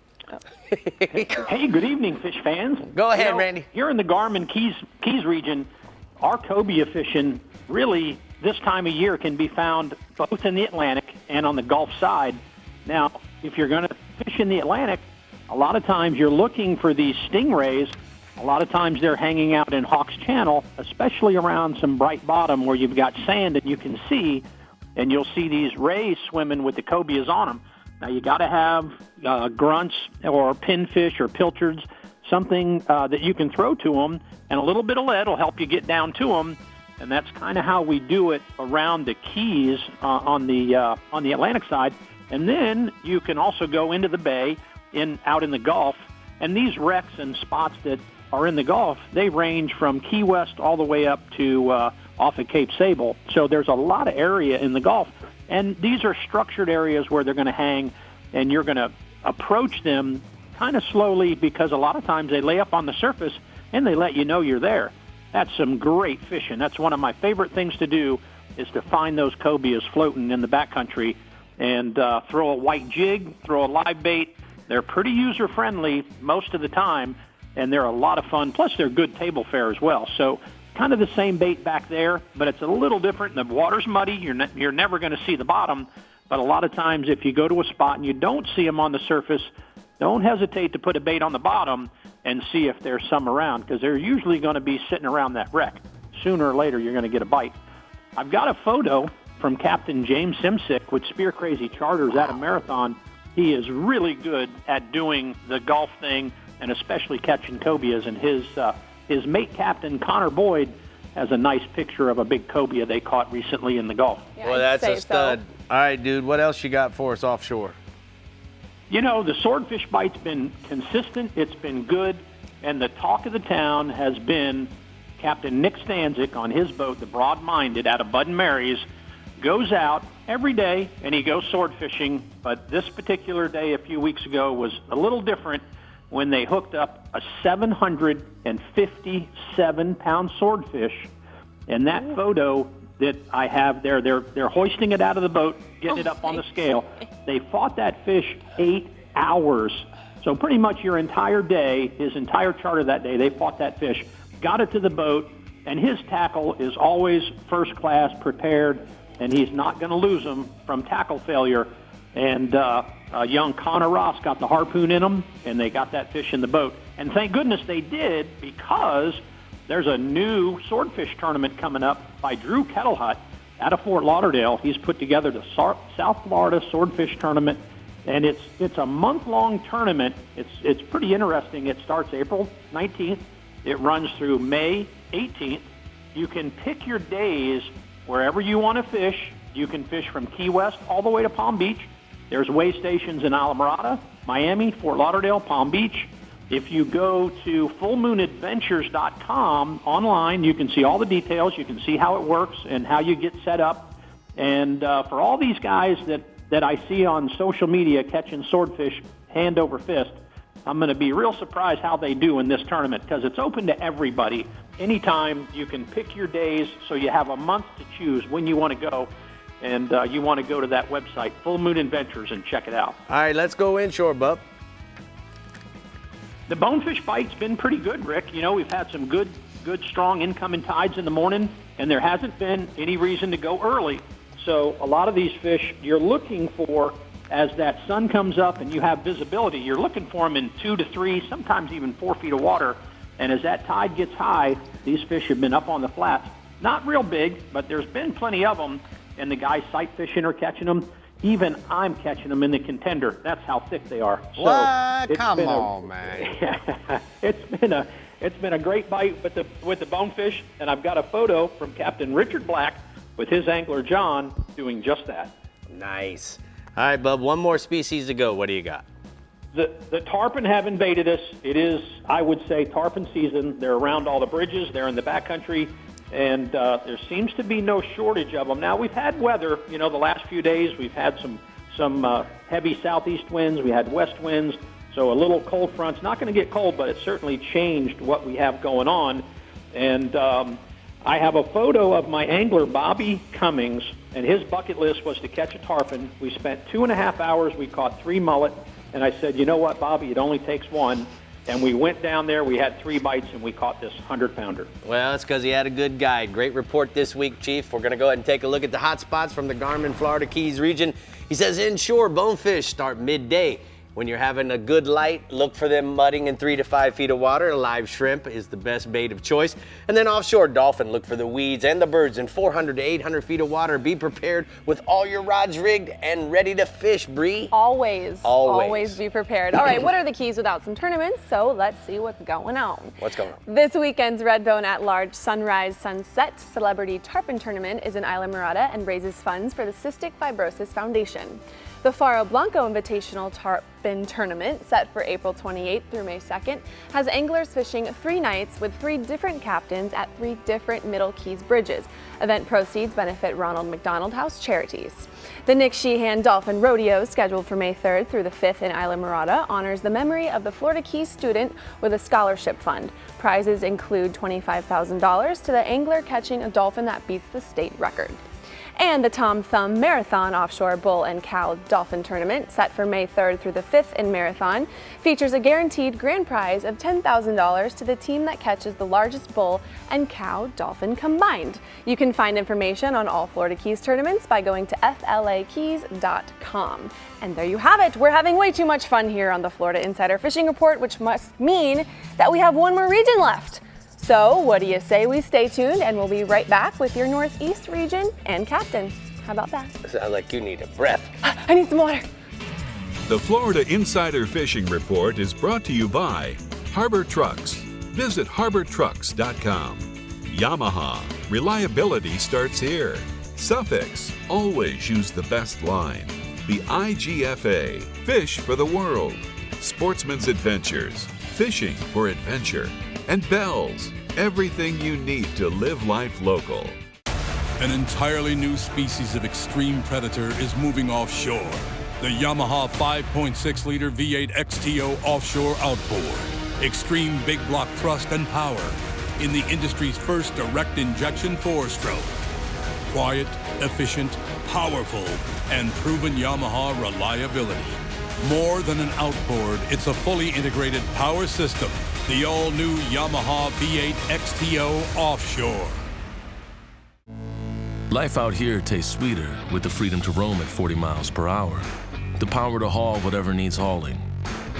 Hey, good evening, fish fans. Go ahead, Randy. Here in the Garmin Keys region, our cobia fishing really this time of year can be found both in the Atlantic and on the Gulf side. Now, if you're going to fish in the Atlantic, a lot of times you're looking for these stingrays. A lot of times they're hanging out in Hawks Channel, especially around some bright bottom where you've got sand and you can see, and you'll see these rays swimming with the cobias on them. Now, you got to have grunts or pinfish or pilchards, something that you can throw to them, and a little bit of lead will help you get down to them. And that's kind of how we do it around the Keys on the Atlantic side. And then you can also go into the bay out in the Gulf. And these wrecks and spots that are in the Gulf, they range from Key West all the way up to off of Cape Sable. So there's a lot of area in the Gulf. And these are structured areas where they're going to hang, and you're going to approach them kind of slowly because a lot of times they lay up on the surface and they let you know you're there. That's some great fishing. That's one of my favorite things to do is to find those cobias floating in the backcountry and throw a white jig, throw a live bait. They're pretty user-friendly most of the time, and they're a lot of fun. Plus, they're good table fare as well. So kind of the same bait back there, but it's a little different. The water's muddy. You're never going to see the bottom, but a lot of times if you go to a spot and you don't see them on the surface, don't hesitate to put a bait on the bottom and see if there's some around, because they're usually going to be sitting around that wreck. Sooner or later, you're going to get a bite. I've got a photo from Captain James Simsick with Spear Crazy Charters at a marathon. He is really good at doing the Gulf thing and especially catching cobias, and his mate captain, Connor Boyd, has a nice picture of a big cobia they caught recently in the Gulf. Yeah, well, that's a stud. All right, dude, what else you got for us offshore? You know, the swordfish bite's been consistent. It's been good. And the talk of the town has been Captain Nick Stanzik on his boat, the Broad-Minded, out of Bud and Mary's, goes out every day and he goes sword fishing. But this particular day a few weeks ago was a little different when they hooked up a 757-pound swordfish. And that photo that I have there, they're hoisting it out of the boat, getting it up on the scale. They fought that fish 8 hours. So pretty much your entire day, his entire charter that day, they fought that fish, got it to the boat, and his tackle is always first class, prepared, and he's not going to lose them from tackle failure. And young Connor Ross got the harpoon in him, and they got that fish in the boat. And thank goodness they did, because there's a new swordfish tournament coming up by Drew Kettlehut out of Fort Lauderdale. He's put together the South Florida Swordfish Tournament, and it's a month-long tournament. It's pretty interesting. It starts April 19th. It runs through May 18th. You can pick your days wherever you want to fish. You can fish from Key West all the way to Palm Beach. There's way stations in Alamorada, Miami, Fort Lauderdale, Palm Beach. If you go to fullmoonadventures.com online, you can see all the details. You can see how it works and how you get set up. And for all these guys that I see on social media catching swordfish hand over fist, I'm going to be real surprised how they do in this tournament because it's open to everybody. Anytime you can pick your days, so you have a month to choose when you want to go. And you want to go to that website, Full Moon Adventures, and check it out. All right, let's go inshore, bub. The bonefish bite's been pretty good, Rick. You know, we've had some good, strong incoming tides in the morning, and there hasn't been any reason to go early. So a lot of these fish you're looking for as that sun comes up and you have visibility. You're looking for them in 2 to 3, sometimes even 4 feet of water. And as that tide gets high, these fish have been up on the flats. Not real big, but there's been plenty of them, and the guys sight fishing are catching them. Even I'm catching them in the contender. That's how thick they are. So what? Come on, man. It's been a great bite with the bonefish, and I've got a photo from Captain Richard Black with his angler John doing just that. Nice. All right, bub, one more species to go. What do you got? The tarpon have invaded us. It is, I would say, tarpon season. They're around all the bridges. They're in the backcountry, and there seems to be no shortage of them. Now, we've had weather. You know, the last few days we've had some heavy southeast winds. We had west winds, so a little cold front's not going to get cold, but it certainly changed what we have going on. And I have a photo of my angler, Bobby Cummings, and his bucket list was to catch a tarpon. We spent 2.5 hours. We caught 3 mullet. And I said, you know what, Bobby, it only takes 1. And we went down there. We had 3 bites, and we caught this 100-pounder. Well, it's because he had a good guide. Great report this week, Chief. We're going to go ahead and take a look at the hot spots from the Garmin, Florida Keys region. He says inshore bonefish start midday. When you're having a good light, look for them mudding in 3 to 5 feet of water. Live shrimp is the best bait of choice. And then offshore dolphin, look for the weeds and the birds in 400 to 800 feet of water. Be prepared with all your rods rigged and ready to fish, Bree. Always be prepared. All right, what are the Keys without some tournaments? So let's see what's going on. What's going on? This weekend's Redbone at-large Sunrise Sunset Celebrity Tarpon Tournament is in Isla Mirada and raises funds for the Cystic Fibrosis Foundation. The Faro Blanco Invitational Tarpon Tournament, set for April 28th through May 2nd, has anglers fishing 3 nights with 3 different captains at 3 different Middle Keys bridges. Event proceeds benefit Ronald McDonald House Charities. The Nick Sheehan Dolphin Rodeo, scheduled for May 3rd through the 5th in Isla Mirada, honors the memory of the Florida Keys student with a scholarship fund. Prizes include $25,000 to the angler catching a dolphin that beats the state record. And the Tom Thumb Marathon Offshore Bull and Cow Dolphin Tournament, set for May 3rd through the 5th in Marathon, features a guaranteed grand prize of $10,000 to the team that catches the largest bull and cow dolphin combined. You can find information on all Florida Keys tournaments by going to flakeys.com. And there you have it. We're having way too much fun here on the Florida Insider Fishing Report, which must mean that we have one more region left. So what do you say we stay tuned, and we'll be right back with your Northeast region and captain. How about that? Sounds like you need a breath. I need some water. The Florida Insider Fishing Report is brought to you by Harbor Trucks. Visit harbortrucks.com. Yamaha. Reliability starts here. Suffix. Always use the best line. The IGFA. Fish for the world. Sportsman's Adventures. Fishing for adventure. And Bells, everything you need to live life local. An entirely new species of extreme predator is moving offshore. The Yamaha 5.6-liter V8 XTO offshore outboard. Extreme big block thrust and power in the industry's first direct injection 4-stroke. Quiet, efficient, powerful, and proven Yamaha reliability. More than an outboard, it's a fully integrated power system. The all-new Yamaha V8 XTO Offshore. Life out here tastes sweeter with the freedom to roam at 40 miles per hour. The power to haul whatever needs hauling.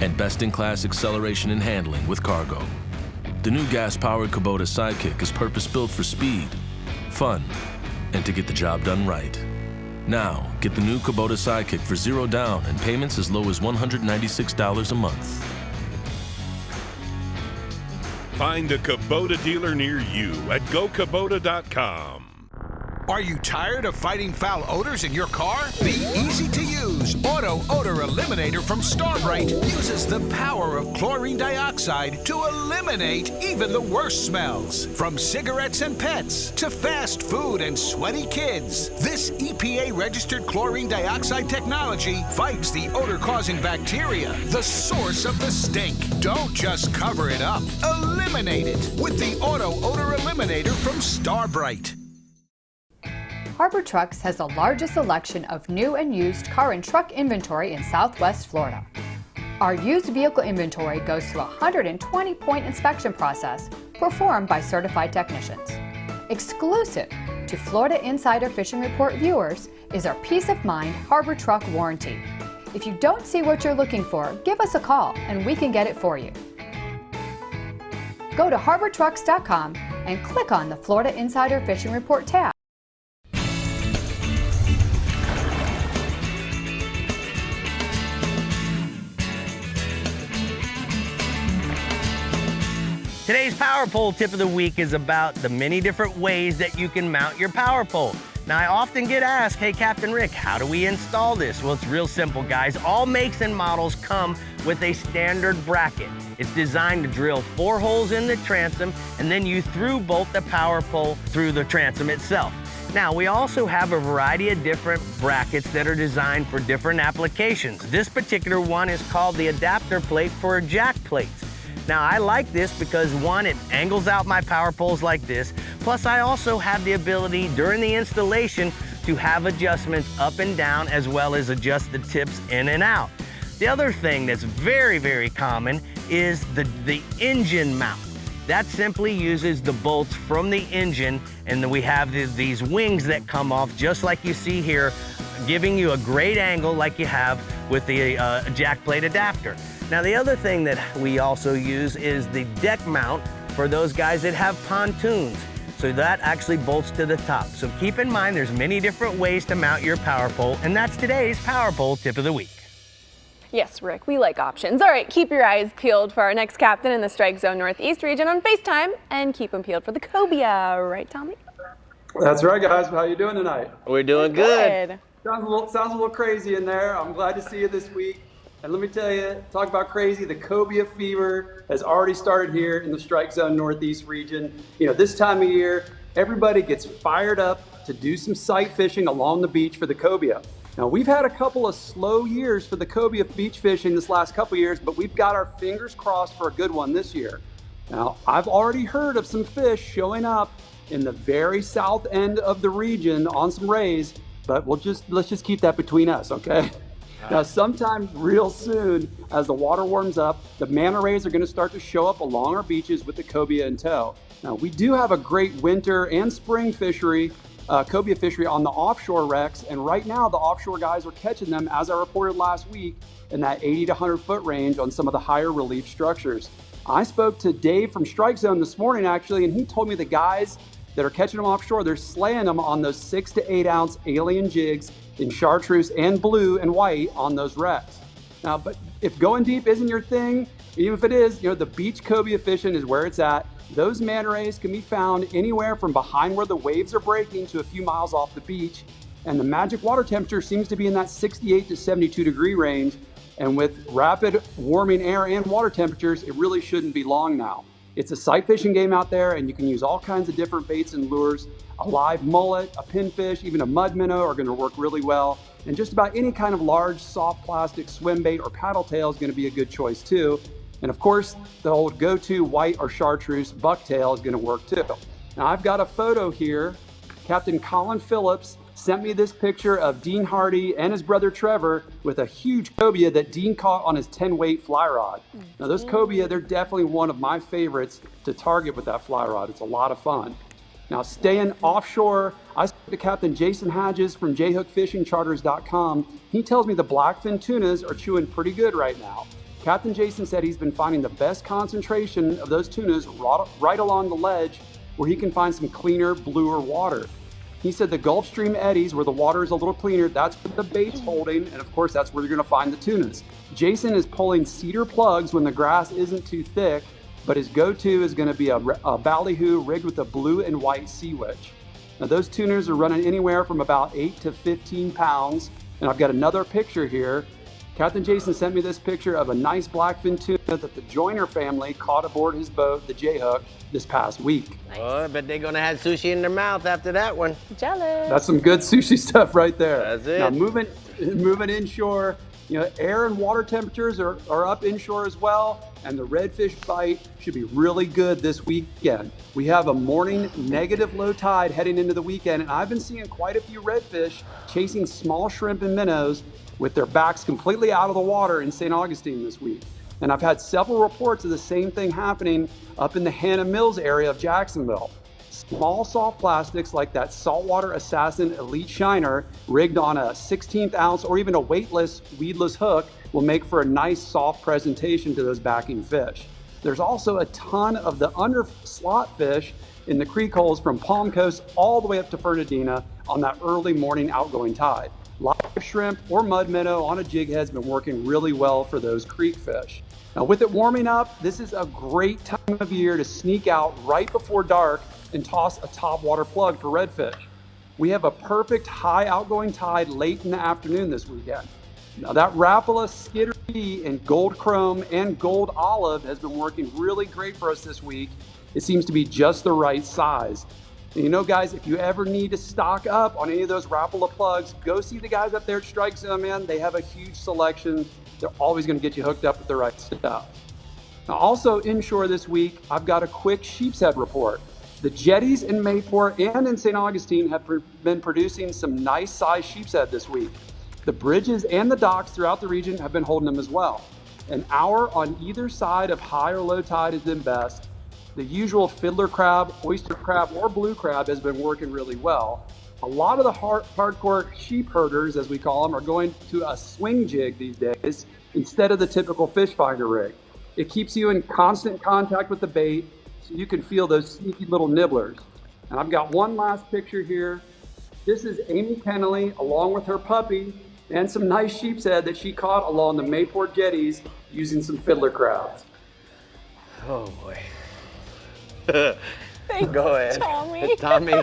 And best-in-class acceleration and handling with cargo. The new gas-powered Kubota Sidekick is purpose-built for speed, fun, and to get the job done right. Now, get the new Kubota Sidekick for $0 down and payments as low as $196 a month. Find a Kubota dealer near you at gokubota.com. Are you tired of fighting foul odors in your car? The easy-to-use Auto Odor Eliminator from Starbright uses the power of chlorine dioxide to eliminate even the worst smells. From cigarettes and pets to fast food and sweaty kids, this EPA-registered chlorine dioxide technology fights the odor-causing bacteria, the source of the stink. Don't just cover it up. Eliminate it with the Auto Odor Eliminator from Starbright. Harbor Trucks has the largest selection of new and used car and truck inventory in Southwest Florida. Our used vehicle inventory goes through a 120-point inspection process performed by certified technicians. Exclusive to Florida Insider Fishing Report viewers is our Peace of Mind Harbor Truck Warranty. If you don't see what you're looking for, give us a call and we can get it for you. Go to harbortrucks.com and click on the Florida Insider Fishing Report tab. Today's Power Pole tip of the week is about the many different ways that you can mount your power pole. Now, I often get asked, hey, Captain Rick, how do we install this? Well, it's real simple, guys. All makes and models come with a standard bracket. It's designed to drill 4 holes in the transom, and then you through bolt the power pole through the transom itself. Now, we also have a variety of different brackets that are designed for different applications. This particular one is called the adapter plate for jack plates. Now, I like this because, one, it angles out my power poles like this. Plus, I also have the ability during the installation to have adjustments up and down, as well as adjust the tips in and out. The other thing that's very, very common is the engine mount. That simply uses the bolts from the engine, and then we have these wings that come off just like you see here, giving you a great angle like you have with the jack plate adapter. Now, the other thing that we also use is the deck mount for those guys that have pontoons. So that actually bolts to the top. So keep in mind there's many different ways to mount your power pole, and that's today's Power Pole tip of the week. Yes, Rick, we like options. All right, keep your eyes peeled for our next captain in the Strike Zone Northeast region on FaceTime, and keep them peeled for the Cobia, right, Tommy? That's right, guys. How you doing tonight? We're doing good. Sounds a little crazy in there. I'm glad to see you this week. And let me tell you, talk about crazy, the Cobia fever has already started here in the Strike Zone Northeast region. You know, this time of year, everybody gets fired up to do some sight fishing along the beach for the Cobia. Now, we've had a couple of slow years for the Cobia beach fishing this last couple of years, but we've got our fingers crossed for a good one this year. Now, I've already heard of some fish showing up in the very south end of the region on some rays, but let's just keep that between us, okay? Now, sometime real soon, as the water warms up, the manta rays are going to start to show up along our beaches with the Cobia in tow. Now, we do have a great winter and spring fishery, Cobia fishery on the offshore wrecks, and right now the offshore guys are catching them, as I reported last week, in that 80 to 100 foot range on some of the higher relief structures. I spoke to Dave from Strike Zone this morning, actually, and he told me the guys that are catching them offshore, they're slaying them on those 6 to 8 ounce alien jigs in chartreuse and blue and white on those wrecks. Now, but if going deep isn't your thing, even if it is, you know, the beach Cobia fishing is where it's at. Those manta rays can be found anywhere from behind where the waves are breaking to a few miles off the beach. And the magic water temperature seems to be in that 68 to 72 degree range. And with rapid warming air and water temperatures, it really shouldn't be long now. It's a sight fishing game out there, and you can use all kinds of different baits and lures. A live mullet, a pinfish, even a mud minnow are going to work really well. And just about any kind of large, soft plastic swim bait or paddle tail is going to be a good choice too. And of course, the old go-to white or chartreuse bucktail is going to work too. Now, I've got a photo here. Captain Colin Phillips sent me this picture of Dean Hardy and his brother Trevor with a huge cobia that Dean caught on his 10-weight fly rod. Now, those cobia, they're definitely one of my favorites to target with that fly rod. It's a lot of fun. Now, staying offshore, I spoke to Captain Jason Hadges from jhookfishingcharters.com. He tells me the blackfin tunas are chewing pretty good right now. Captain Jason said he's been finding the best concentration of those tunas right along the ledge where he can find some cleaner, bluer water. He said the Gulf Stream eddies, where the water is a little cleaner, that's where the bait's holding, and of course that's where you're going to find the tunas. Jason is pulling cedar plugs when the grass isn't too thick, but his go-to is going to be a ballyhoo rigged with a blue and white sea witch. Now those tuners are running anywhere from about 8 to 15 pounds. And I've got another picture here. Captain Jason sent me this picture of a nice blackfin tuna that the Joyner family caught aboard his boat, the J-Hook, this past week. Nice. Oh, I bet they're gonna have sushi in their mouth after that one. Jealous. That's some good sushi stuff right there. That's it. Now moving inshore, air and water temperatures are up inshore as well, and the redfish bite should be really good this weekend. We have a morning negative low tide heading into the weekend, and I've been seeing quite a few redfish chasing small shrimp and minnows with their backs completely out of the water in St. Augustine this week. And I've had several reports of the same thing happening up in the Hannah Mills area of Jacksonville. Small soft plastics like that Saltwater Assassin Elite Shiner rigged on a 16th ounce or even a weightless, weedless hook will make for a nice soft presentation to those backing fish. There's also a ton of the under slot fish in the creek holes from Palm Coast all the way up to Fernandina on that early morning outgoing tide. Live shrimp or mud minnow on a jig head's been working really well for those creek fish. Now with it warming up, this is a great time of year to sneak out right before dark and toss a topwater plug for redfish. We have a perfect high outgoing tide late in the afternoon this weekend. Now that Rapala, Skittery, and Gold Chrome and Gold Olive has been working really great for us this week. It seems to be just the right size. And guys, if you ever need to stock up on any of those Rapala plugs, go see the guys up there at Strike Zone, man. They have a huge selection. They're always going to get you hooked up with the right stuff. Now, also inshore this week, I've got a quick sheep's head report. The jetties in Mayport and in St. Augustine have been producing some nice sized sheep's head this week. The bridges and the docks throughout the region have been holding them as well. An hour on either side of high or low tide has been best. The usual fiddler crab, oyster crab, or blue crab has been working really well. A lot of the hardcore sheep herders, as we call them, are going to a swing jig these days instead of the typical fish finder rig. It keeps you in constant contact with the bait so you can feel those sneaky little nibblers. And I've got one last picture here. This is Amy Kennelly along with her puppy and some nice sheep's head that she caught along the Mayport jetties using some fiddler crabs. Oh boy. Thanks, Go ahead. Tommy. Tommy.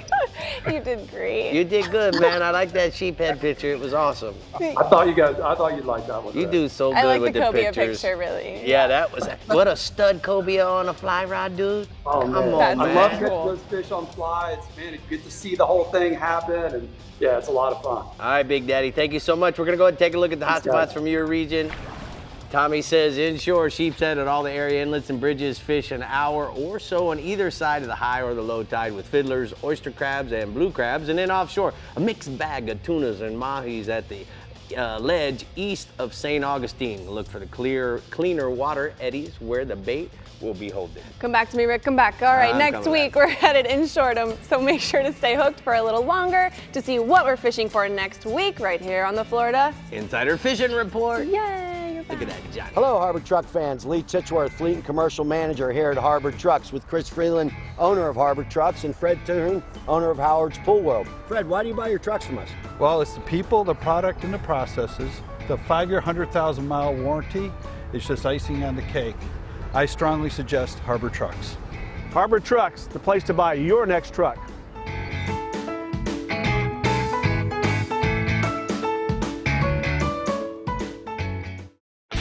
You did great. You did good, man. I like that sheep head picture. It was awesome. I thought you'd like that one. You do so good I like with the the Cobia pictures. picture, really. Yeah, that was what a stud Cobia on a fly rod, dude. Oh, Come man. on, I man. love catching those fish on fly. You get to see the whole thing happen, and yeah, it's a lot of fun. All right, Big Daddy. Thank you so much. We're gonna go ahead and take a look at the hot spots from your region. Tommy says inshore, sheep's head at all the area inlets and bridges fish an hour or so on either side of the high or the low tide with fiddlers, oyster crabs, and blue crabs. And then offshore, a mixed bag of tunas and mahis at the ledge east of St. Augustine. Look for the cleaner water eddies where the bait will be holding. Come back to me, Rick. Come back. All right, I'm next coming week we're headed inshore, so make sure to stay hooked for a little longer to see what we're fishing for next week right here on the Florida Insider Fishing Report. Yay! Look at that, Johnny. Hello, Harbor Truck fans. Lee Titchworth, Fleet and Commercial Manager here at Harbor Trucks with Chris Freeland, owner of Harbor Trucks, and Fred Turing, owner of Howard's Pool World. Fred, why do you buy your trucks from us? Well, it's the people, the product, and the processes. The 5-year, 100,000-mile warranty is just icing on the cake. I strongly suggest Harbor Trucks. Harbor Trucks, the place to buy your next truck.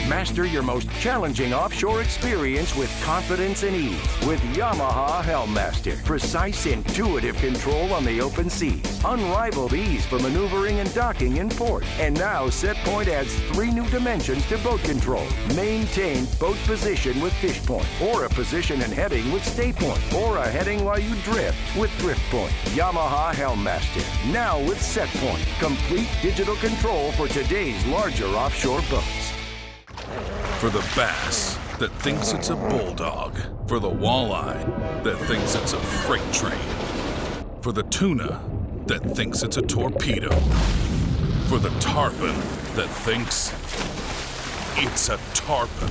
Master your most challenging offshore experience with confidence and ease with Yamaha Helmmaster. Precise, intuitive control on the open seas. Unrivaled ease for maneuvering and docking in port. And now SetPoint adds 3 new dimensions to boat control. Maintain boat position with fish point, or a position and heading with stay point, or a heading while you drift with drift point. Yamaha Helmmaster. Now with SetPoint. Complete digital control for today's larger offshore boats. For the bass that thinks it's a bulldog. For the walleye that thinks it's a freight train. For the tuna that thinks it's a torpedo. For the tarpon that thinks it's a tarpon.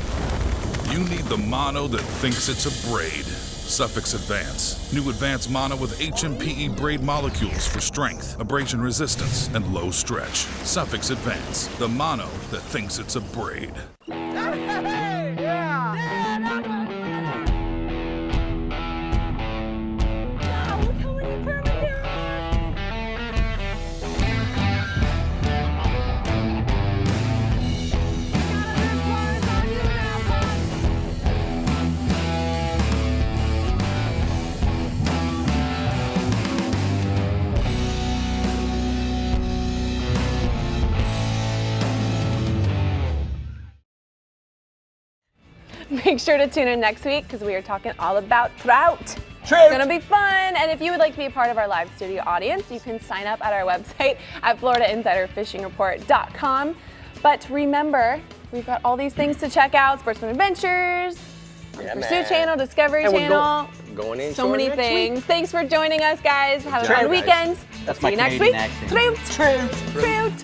You need the mono that thinks it's a braid. Suffix Advance. New Advanced Mono with HMPE braid molecules for strength, abrasion resistance, and low stretch. Suffix Advance. The mono that thinks it's a braid. Make sure to tune in next week because we are talking all about trout. It's gonna be fun. And if you would like to be a part of our live studio audience, you can sign up at our website at FloridaInsiderFishingReport.com. But remember, we've got all these things to check out: Sportsman Adventures, Pursuit Channel, Discovery Channel. Going in so many things. Thanks for joining us, guys. Have a fun weekend. That's See you my next Canadian week. accent. Trout.